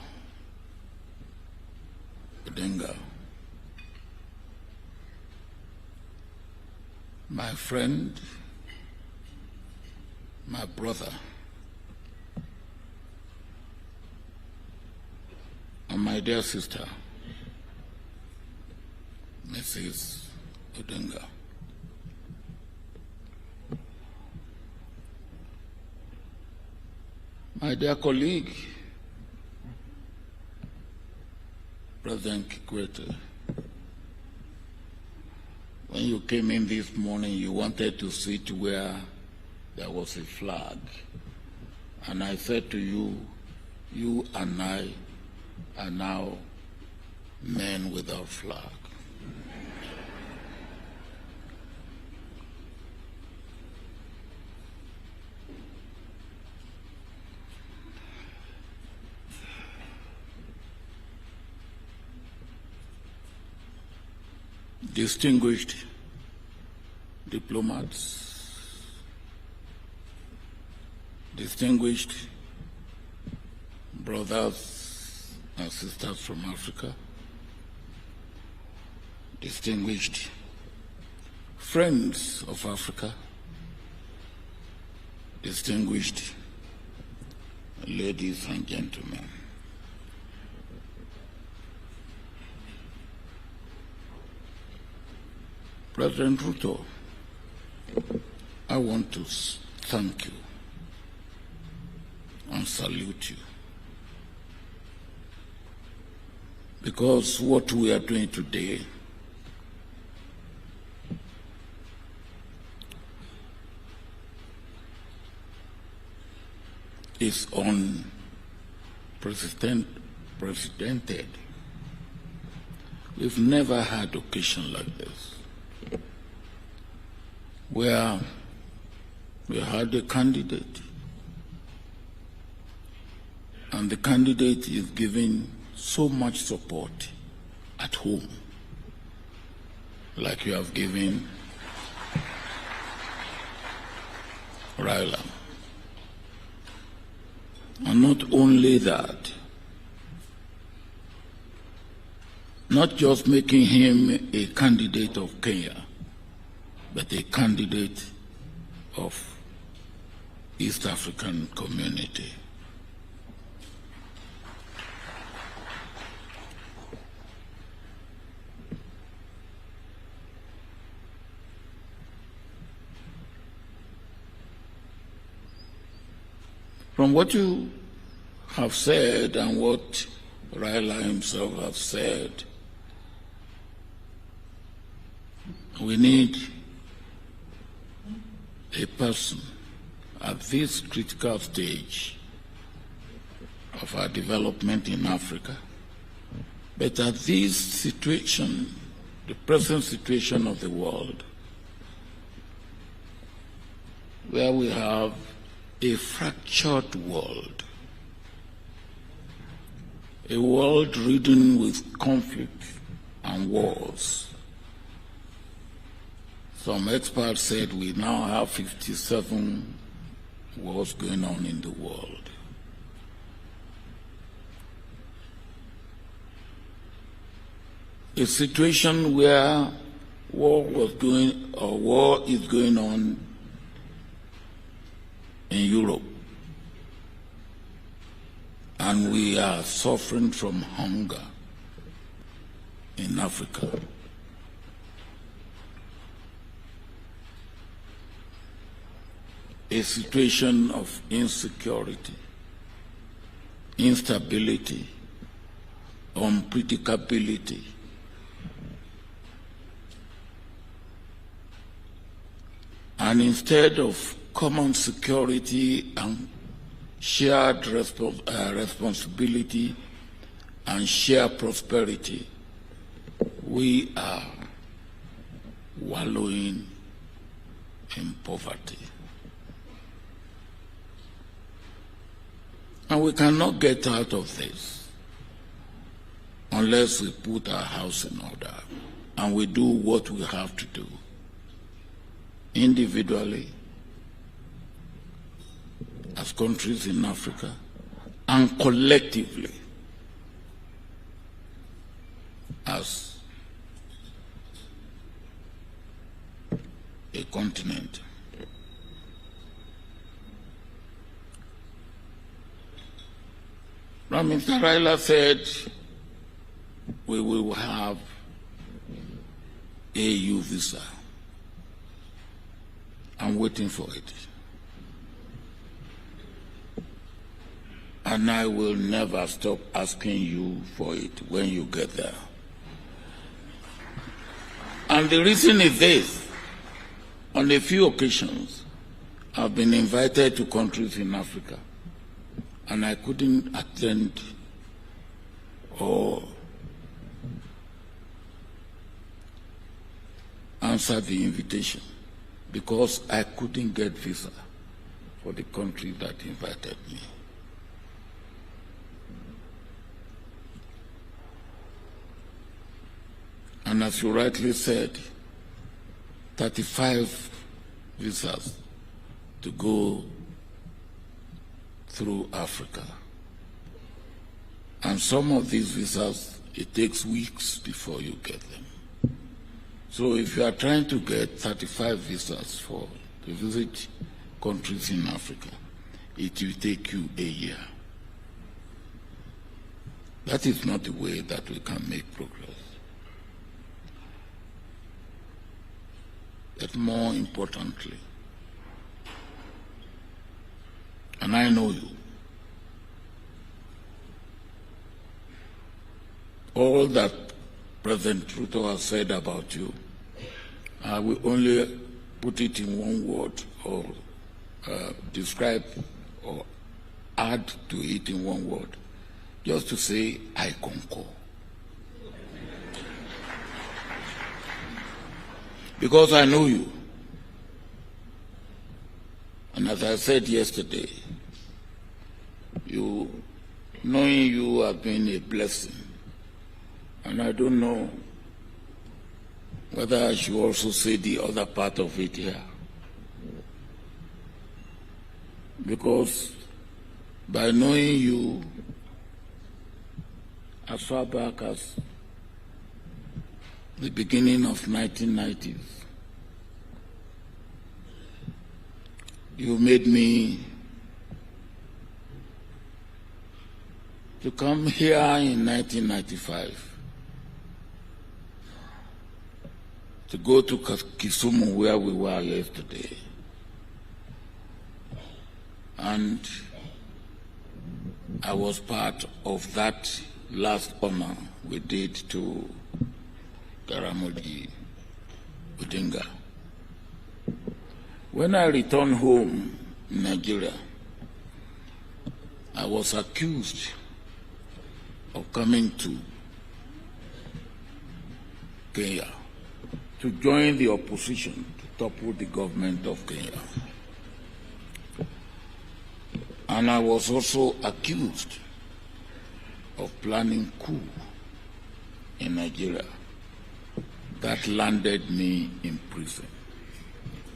Odinga, my friend, my brother, and my dear sister, Mrs. Odinga. My dear colleague, President Kikwete, when you came in this morning, you wanted to sit where there was a flag. And I said to you, you and I are now men without flag. Distinguished diplomats, distinguished brothers and sisters from Africa, distinguished friends of Africa, distinguished ladies and gentlemen. President Ruto, I want to thank you and salute you, because what we are doing today is unprecedented. We've never had occasion like this, where we had a candidate, and the candidate is giving so much support at home, like you have given Raila. And not only that, not just making him a candidate of Kenya, but a candidate of East African community. From what you have said and what Raila himself has said, we need a person at this critical stage of our development in Africa, but at this situation, the present situation of the world, where we have a fractured world, a world ridden with conflict and wars. Some experts said we now have 57 wars going on in the world. A situation where war is going on in Europe, and we are suffering from hunger in Africa. A situation of insecurity, instability, unpredictability. And instead of common security and shared responsibility and shared prosperity, we are wallowing in poverty. And we cannot get out of this unless we put our house in order and we do what we have to do individually, as countries in Africa, and collectively as a continent. Prime Minister Raila said we will have AU visa. I'm waiting for it. And I will never stop asking you for it when you get there. And the reason is this. On a few occasions, I've been invited to countries in Africa, and I couldn't attend or answer the invitation because I couldn't get visa for the country that invited me. And as you rightly said, 35 visas to go through Africa. And some of these visas, it takes weeks before you get them. So if you are trying to get 35 visas to visit countries in Africa, it will take you a year. That is not the way that we can make progress. But more importantly, and I know you, all that President Ruto has said about you, I will only put it in one word or describe or add to it in one word, just to say, I concur. Because I know you. And as I said yesterday, knowing you has been a blessing. And I don't know whether I should also say the other part of it here. Because by knowing you as far back as the beginning of 1990s, you made me to come here in 1995 to go to Kisumu, where we were yesterday. And I was part of that last honor we did to Karamoji Odinga. When I returned home in Nigeria, I was accused of coming to Kenya to join the opposition to topple the government of Kenya. And I was also accused of planning coup in Nigeria that landed me in prison.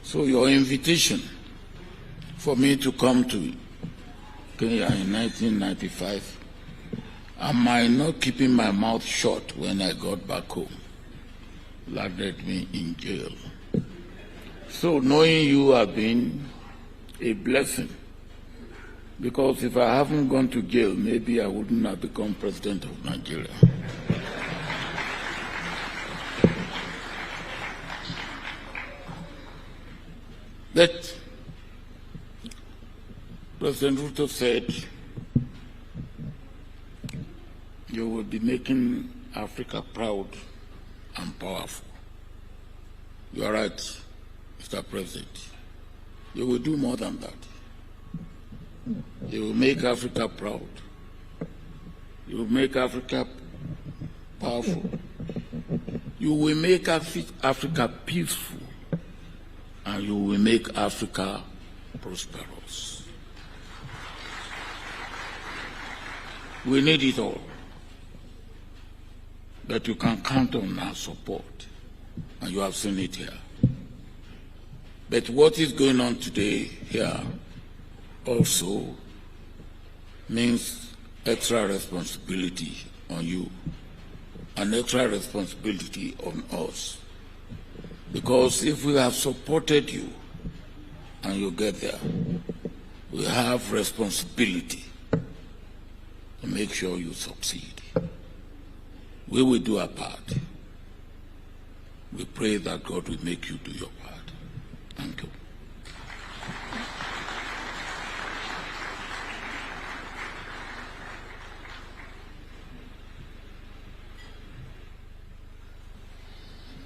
So your invitation for me to come to Kenya in 1995, am I not keeping my mouth shut when I got back home, landed me in jail. So knowing you have been a blessing, because if I haven't gone to jail, maybe I wouldn't have become president of Nigeria. That President Ruto said you will be making Africa proud and powerful. You are right, Mr. President. You will do more than that. You will make Africa proud. You will make Africa powerful. You will make Africa peaceful. And you will make Africa prosperous. We need it all. But you can count on our support. And you have seen it here. But what is going on today here also means extra responsibility on you and extra responsibility on us. Because if we have supported you and you get there, we have responsibility to make sure you succeed. We will do our part. We pray that God will make you do your part. Thank you.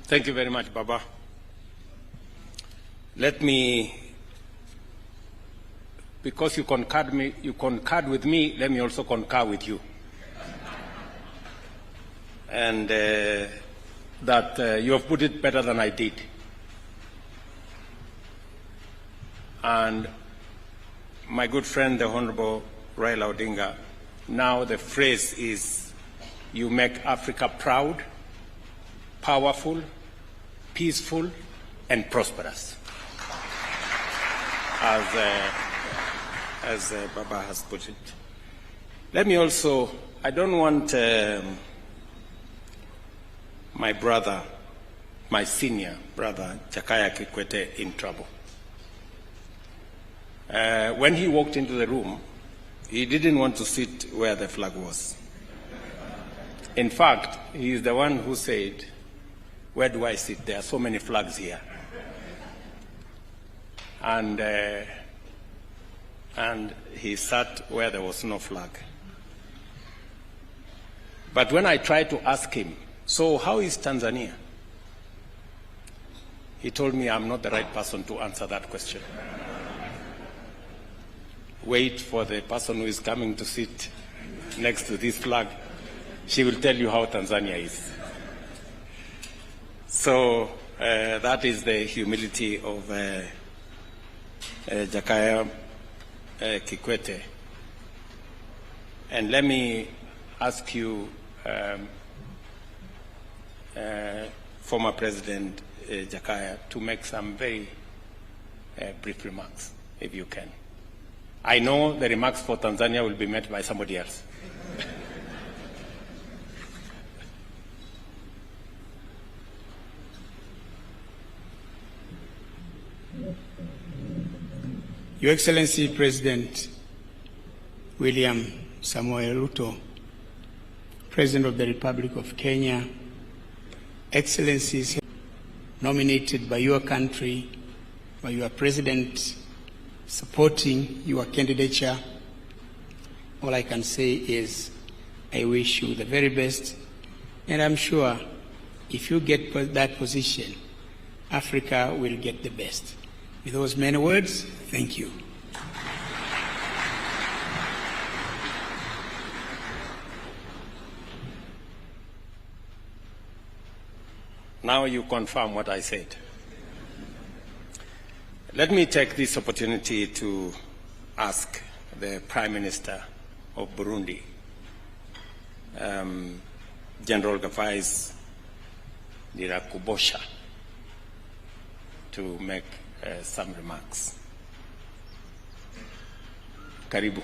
Thank you very much, Baba. Let me, because you concurred with me, let me also concur with you. And that you have put it better than I did. And my good friend, the Honorable Raila Odinga, now the phrase is, you make Africa proud, powerful, peaceful, and prosperous, as Baba has put it. Let me also, I don't want my brother, my senior brother, Jakaya Kikwete, in trouble. When he walked into the room, he didn't want to sit where the flag was. In fact, he is the one who said, where do I sit? There are so many flags here. And he sat where there was no flag. But when I tried to ask him, so how is Tanzania? He told me I'm not the right person to answer that question. Wait for the person who is coming to sit next to this flag. She will tell you how Tanzania is. So that is the humility of Jakaya Kikwete. And let me ask you, former President Jakaya, to make some very brief remarks, if you can. I know the remarks for Tanzania will be met by somebody else. Your Excellency President William Samoei Ruto, President of the Republic of Kenya, Excellencies nominated by your country, by your President supporting your candidature, all I can say is I wish you the very best, and I'm sure if you get that position, Africa will get the best. With those many words, thank you. Now you confirm what I said. Let me take this opportunity to ask the Prime Minister of Burundi, General Gavais Ndirakubosha, to make some remarks. Karibu.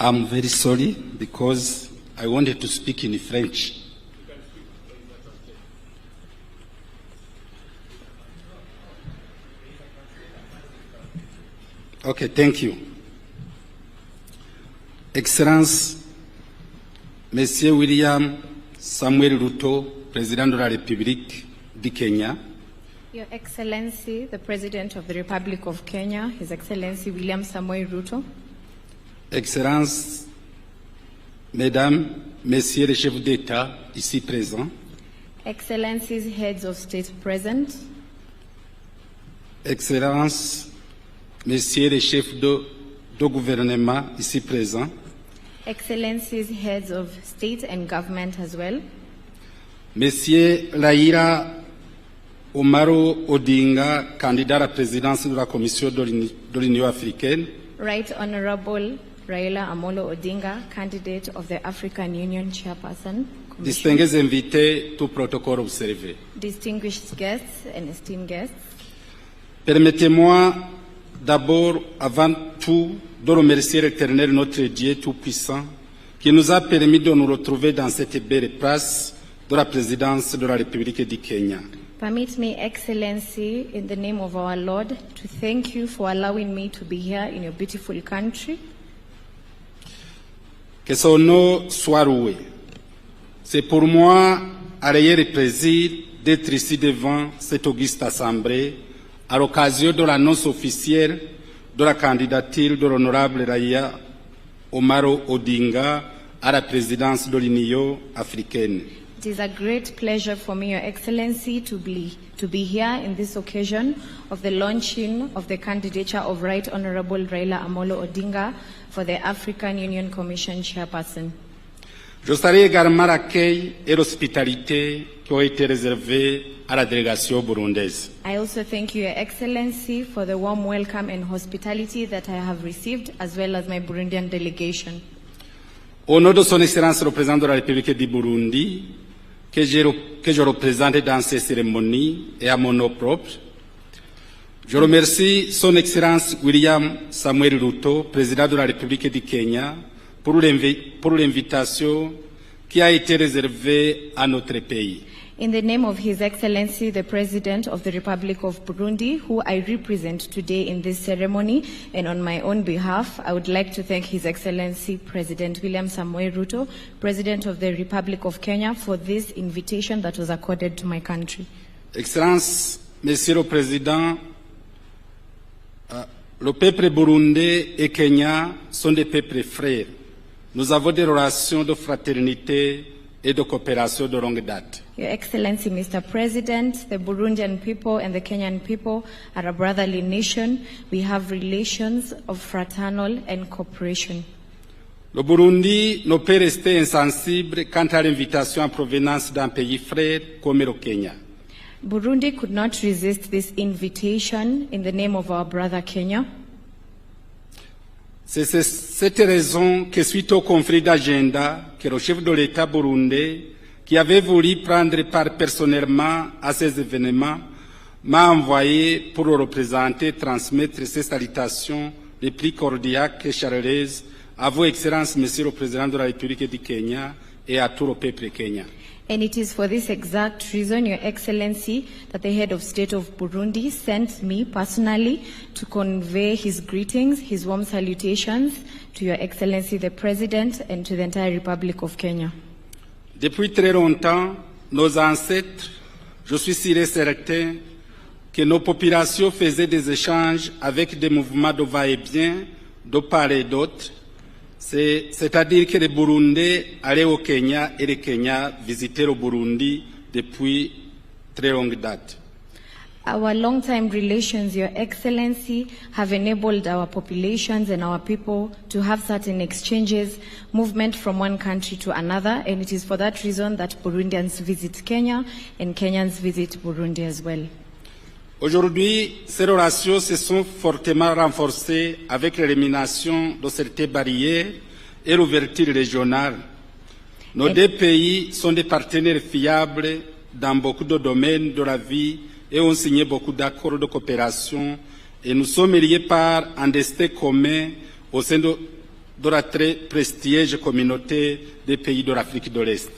I'm very sorry because I wanted to speak in French. Okay, thank you. Excellence, Monsieur William Samuel Ruto, President de la République du Kenya. Your Excellency, the President of the Republic of Kenya, His Excellency William Samoei Ruto. Excellences, Mesdames, Messieurs les chefs d'État ici présents. Excellencies, Heads of State present. Excellences, Messieurs les chefs de gouvernement ici présents. Excellencies, Heads of State and Government as well. Monsieur Raila Omaro Odinga, candidat à la présidence de la Commission de l'Union africaine. Right Honorable Raila Amolo Odinga, candidate of the African Union Chairperson. Distingués invités, tout protocole observé. Distinguished guests and esteemed guests. Permettez-moi d'abord, avant tout, de remercier l'Éternel, notre Dieu Tout-Puissant, qui nous a permis de nous retrouver dans cette belle place de la présidence de la République du Kenya. Permit me, Excellency, in the name of our Lord, to thank you for allowing me to be here in your beautiful country. Que son nom soit loué. C'est pour moi un réel plaisir d'être ici devant cette auguste assemblée à l'occasion de l'annonce officielle de la candidature de l'honorable Raila Omaro Odinga à la présidence de l'Union africaine. It is a great pleasure for me, Your Excellency, to be here in this occasion of the launching of the candidature of Right Honorable Raila Amolo Odinga for the African Union Commission Chairperson. Je salue également l'accueil et l'hospitalité qui ont été réservés à la délégation burundaise. I also thank you, Your Excellency, for the warm welcome and hospitality that I have received, as well as my Burundian delegation. Au nom de Son Excellence le Président de la République du Burundi, que je représente dans ces cérémonies et à mon nom propre, je remercie Son Excellence William Samuel Ruto, Président de la République du Kenya, pour l'invitation qui a été réservée à notre pays. In the name of His Excellency, the President of the Republic of Burundi, who I represent today in this ceremony, and on my own behalf, I would like to thank His Excellency President William Samoei Ruto, President of the Republic of Kenya, for this invitation that was accorded to my country. Excellence, Monsieur le Président, le peuple burundais et kenyan sont des peuples frères. Nous avons des relations de fraternité et de coopération de longue date. Your Excellency, Mr. President, the Burundian people and the Kenyan people are a brotherly nation. We have relations of fraternal and cooperation. Le Burundi ne peut rester insensible quant à l'invitation en provenance d'un pays frère comme le Kenya. Burundi could not resist this invitation in the name of our brother Kenya. C'est cette raison que suite au conflit d'agenda que le chef de l'État burundais, qui avait voulu prendre part personnellement à ces événements, m'a envoyé pour le représenter, transmettre ses salutations les plus cordiales et chaleureuses à vous, Excellences, Monsieur le Président de la République du Kenya, et à tout le peuple kenyan. And it is for this exact reason, Your Excellency, that the head of state of Burundi sent me personally to convey his greetings, his warm salutations to Your Excellency the President and to the entire Republic of Kenya. Depuis très longtemps, nos ancêtres, je suis sûr et certain que nos populations faisaient des échanges avec des mouvements de va-et-vient de part et d'autre, c'est-à-dire que les Burundais allaient au Kenya et les Kenyans visitaient le Burundi depuis très longue date. Our long-time relations, Your Excellency, have enabled our populations and our people to have certain exchanges, movement from one country to another, and it is for that reason that Burundians visit Kenya and Kenyans visit Burundi as well. Aujourd'hui, ces relations se sont fortement renforcées avec l'élimination de certaines barrières et l'ouverture régionale. Nos deux pays sont des partenaires fiables dans beaucoup de domaines de la vie et ont signé beaucoup d'accords de coopération et nous sommes liés par un destin commun au sein de la très prestigieuse communauté des pays de l'Afrique de l'Est.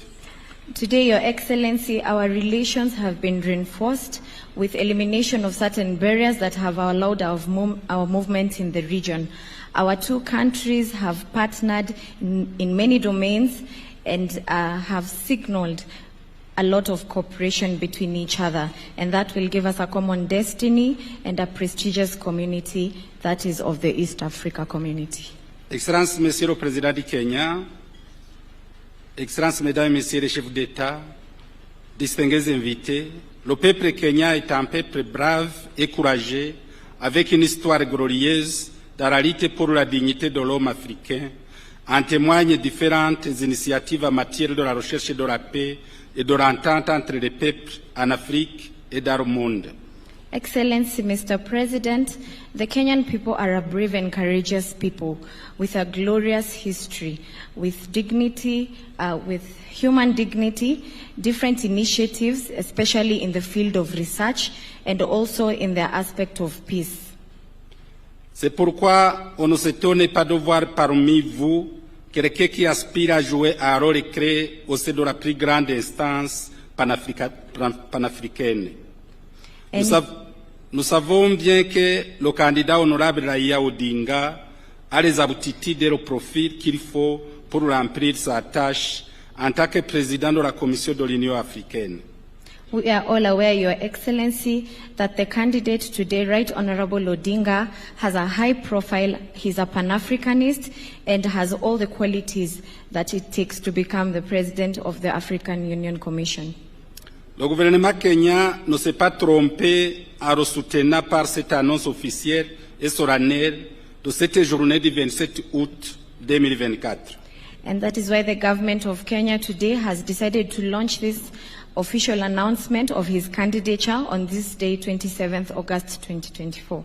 Today, Your Excellency, our relations have been reinforced with elimination of certain barriers that have allowed our movement in the region. Our two countries have partnered in many domains and have signaled a lot of cooperation between each other, and that will give us a common destiny and a prestigious community that is of the East Africa community. Excellences, Monsieur le Président du Kenya, Excellences, Mesdames et Messieurs les chefs d'État, distingués invités, le peuple kenyan est un peuple brave et courageux, avec une histoire glorieuse dans la lutte pour la dignité de l'homme africain. En témoignent différentes initiatives en matière de la recherche de la paix et de l'entente entre les peuples en Afrique et dans le monde. Excellency, Mr. President, the Kenyan people are a brave and courageous people with a glorious history, with dignity, with human dignity, different initiatives, especially in the field of research and also in the aspect of peace. C'est pourquoi on ne s'étonne pas de voir parmi vous quelqu'un qui aspire à jouer un rôle clé au sein de la plus grande instance panafricaine. Nous savons bien que le candidat honorable Raila Odinga a les aptitudes et le profil qu'il faut pour remplir sa tâche en tant que président de la Commission de l'Union africaine. We are all aware, Your Excellency, that the candidate today, Right Honorable Odinga, has a high profile. He's a Pan-Africanist and has all the qualities that it takes to become the president of the African Union Commission. Le gouvernement kenyan ne s'est pas trompé en le soutenant par cette annonce officielle et solennelle de cette journée du 27 août 2024. And that is why the government of Kenya today has decided to launch this official announcement of his candidature on this day, 27th August 2024.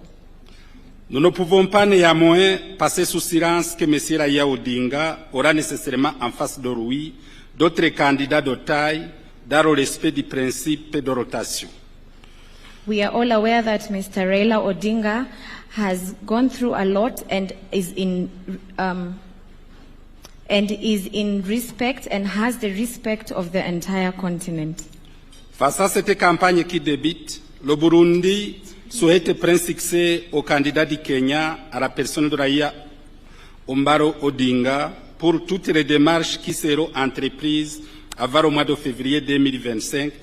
Nous ne pouvons pas néanmoins passer sous silence que M. Raila Odinga aura nécessairement en face de lui d'autres candidats de taille dans le respect du principe de rotation. We are all aware that Mr. Raila Odinga has gone through a lot and is in respect and has the respect of the entire continent. Face à cette campagne qui débute, le Burundi souhaite prendre succès au candidat du Kenya à la personne de Raila Odinga pour toutes les démarches qui seront entreprises avant le mois de février 2025,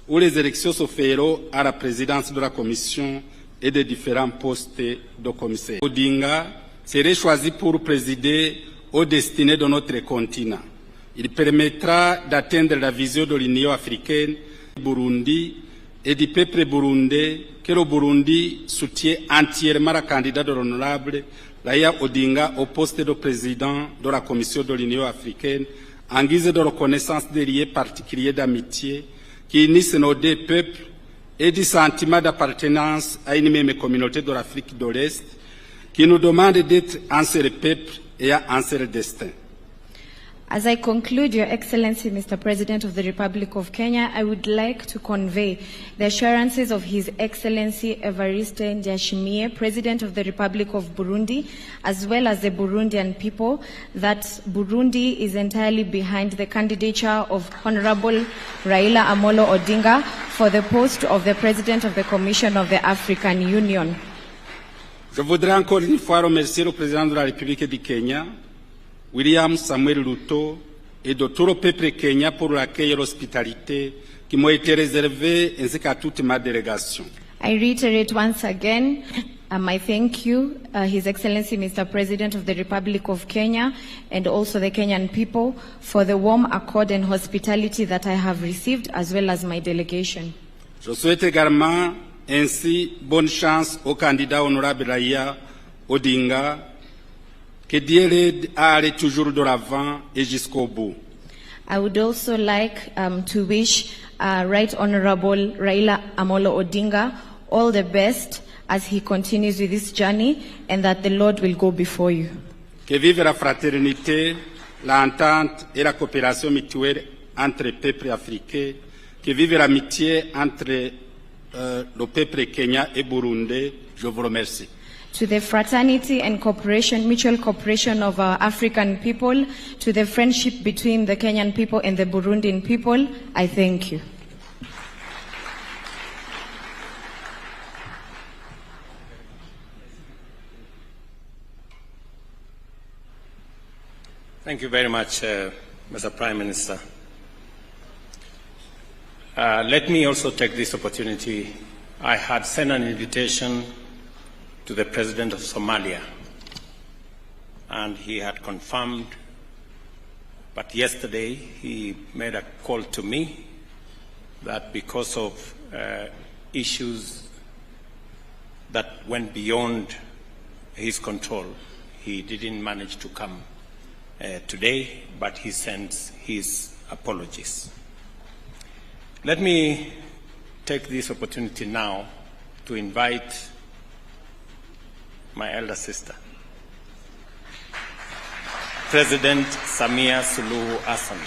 où les élections se feront à la présidence de la Commission et des différents postes de commissaire. Odinga serait choisi pour présider aux destinées de notre continent. Il permettra d'atteindre la vision de l'Union africaine, du Burundi et du peuple burundais, que le Burundi soutient entièrement la candidate de l'honorable Raila Odinga au poste de président de la Commission de l'Union africaine, en guise de reconnaissance des liens particuliers d'amitié qui unissent nos deux peuples et du sentiment d'appartenance à une même communauté de l'Afrique de l'Est, qui nous demande d'être un seul peuple et un seul destin. As I conclude, Your Excellency, Mr. President of the Republic of Kenya, I would like to convey the assurances of His Excellency Evariste Ndayishimiye, President of the Republic of Burundi, as well as the Burundian people, that Burundi is entirely behind the candidature of Honorable Raila Amolo Odinga for the post of the President of the Commission of the African Union. Je voudrais encore une fois remercier le Président de la République du Kenya, William Samuel Ruto, et de tout le peuple Kenya pour l'accueil et l'hospitalité qui m'ont été réservés ainsi qu'à toute ma délégation. I reiterate once again my thank you, His Excellency Mr. President of the Republic of Kenya, and also the Kenyan people for the warm accord and hospitality that I have received, as well as my delegation. Je souhaite également ainsi bonne chance au candidat honorable Raila Odinga. Que Dieu l'aide à aller toujours de l'avant et jusqu'au bout. I would also like to wish Right Honorable Raila Amolo Odinga all the best as he continues with this journey, and that the Lord will go before you. Que vive la fraternité, l'entente et la coopération mutuelle entre les peuples africains. Que vive l'amitié entre le peuple kenyan et burundais. Je vous remercie. To the fraternity and cooperation, mutual cooperation of our African people, to the friendship between the Kenyan people and the Burundian people, I thank you. Thank you very much, Mr. Prime Minister. Let me also take this opportunity. I had sent an invitation to the President of Somalia, and he had confirmed, but yesterday he made a call to me that because of issues that went beyond his control, he didn't manage to come today, but he sends his apologies. Let me take this opportunity now to invite my elder sister, President Samia Suluhu Hassan,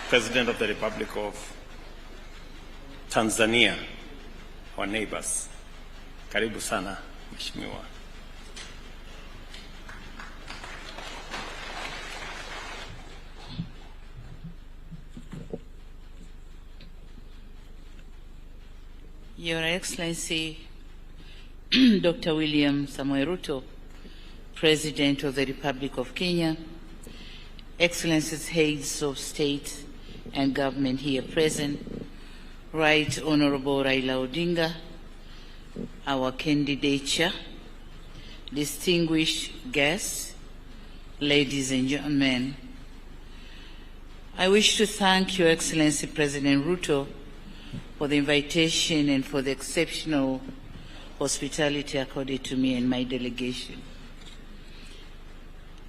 President of the Republic of Tanzania, our neighbors. Karibu sana, Mheshimiwa. Your Excellency, Dr. William Samuel Ruto, President of the Republic of Kenya, Excellencies, heads of state and government here present, Right Honorable Raila Odinga, our candidature, distinguished guests, ladies and gentlemen, I wish to thank Your Excellency President Ruto for the invitation and for the exceptional hospitality accorded to me and my delegation.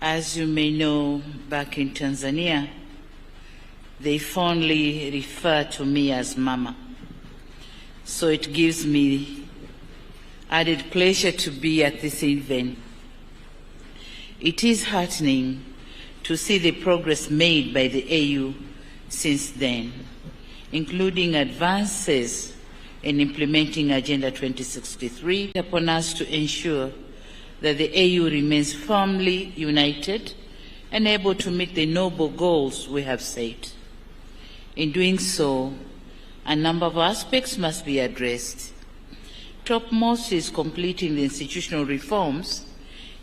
As you may know, back in Tanzania, they fondly refer to me as Mama. So it gives me added pleasure to be at this event. It is heartening to see the progress made by the AU since then, including advances in implementing Agenda 2063, upon us to ensure that the AU remains firmly united and able to meet the noble goals we have set. In doing so, a number of aspects must be addressed. Topmost is completing the institutional reforms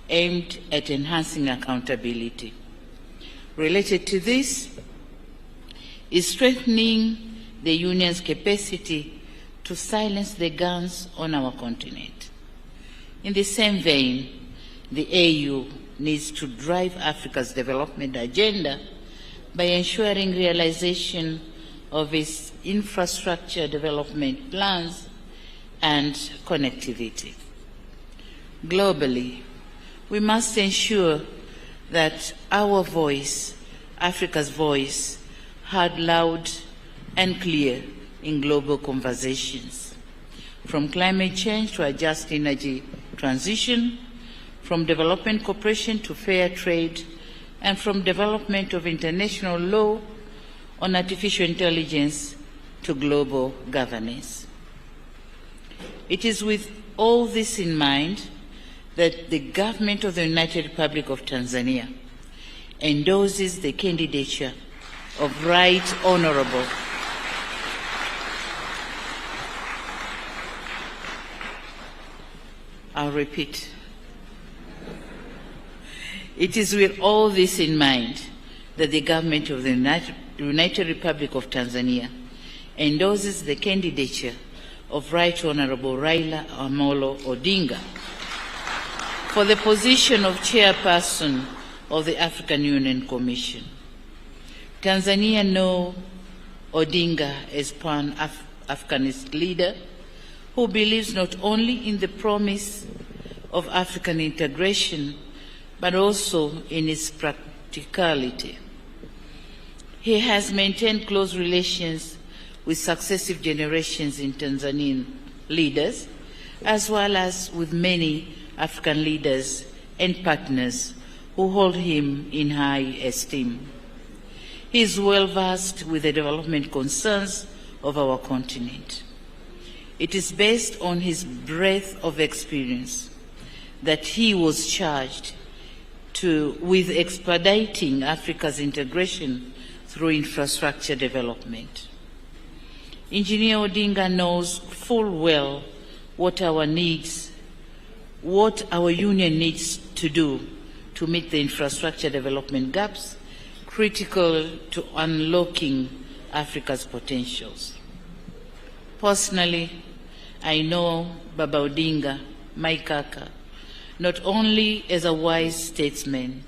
aimed at enhancing accountability. Related to this is strengthening the Union's capacity to silence the guns on our continent. In the same vein, the AU needs to drive Africa's development agenda by ensuring realization of its infrastructure development plans and connectivity. Globally, we must ensure that our voice, Africa's voice, heard loud and clear in global conversations, from climate change to a just energy transition, from development cooperation to fair trade and from development of international law on artificial intelligence to global governance. It is with all this in mind that the government of the United Republic of Tanzania endorses the candidature of Right Honorable I'll repeat. It is with all this in mind that the government of the United Republic of Tanzania endorses the candidature of Right Honorable Raila Amolo Odinga for the position of Chairperson of the African Union Commission. Tanzania knows Odinga as Pan-Africanist leader who believes not only in the promise of African integration, but also in its practicality. He has maintained close relations with successive generations in Tanzanian leaders, as well as with many African leaders and partners who hold him in high esteem. He is well versed with the development concerns of our continent. It is based on his breadth of experience that he was charged with expediting Africa's integration through infrastructure development. Engineer Odinga knows full well what our union needs to do to meet the infrastructure development gaps critical to unlocking Africa's potentials. Personally, I know Baba Odinga, my kaka, not only as a wise statesman,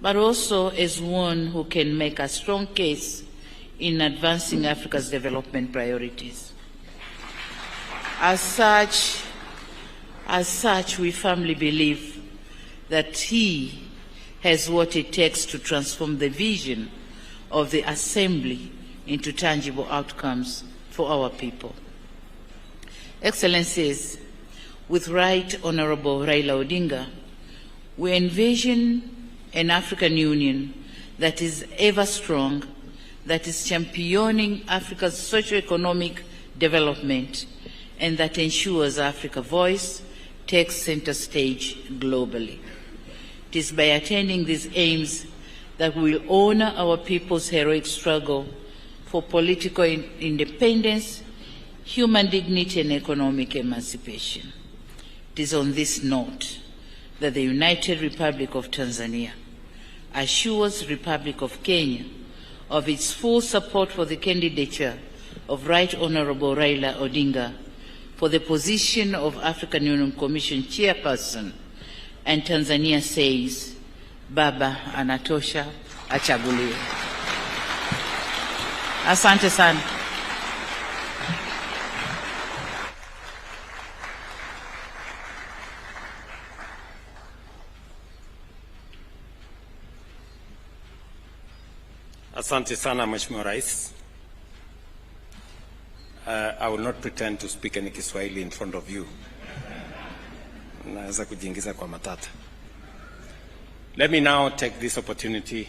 but also as one who can make a strong case in advancing Africa's development priorities. As such, we firmly believe that he has what it takes to transform the vision of the Assembly into tangible outcomes for our people. Excellencies, with Right Honorable Raila Odinga, we envision an African Union that is ever strong, that is championing Africa's socio-economic development, and that ensures Africa's voice takes center stage globally. It is by attaining these aims that we will honor our people's heroic struggle for political independence, human dignity, and economic emancipation. It is on this note that the United Republic of Tanzania assures the Republic of Kenya of its full support for the candidature of Right Honorable Raila Odinga for the position of African Union Commission Chairperson, and Tanzania says, Baba anatosha, achaguliwe. Asante sana. Asante sana, Mheshimiwa Rais. I will not pretend to speak any Kiswahili in front of you. Naweza kujiingiza kwa matata. Let me now take this opportunity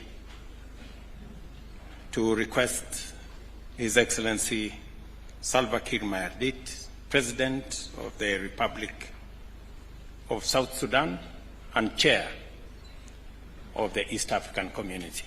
to request His Excellency Salva Kiir Mayardit, President of the Republic of South Sudan and Chair of the East African Community,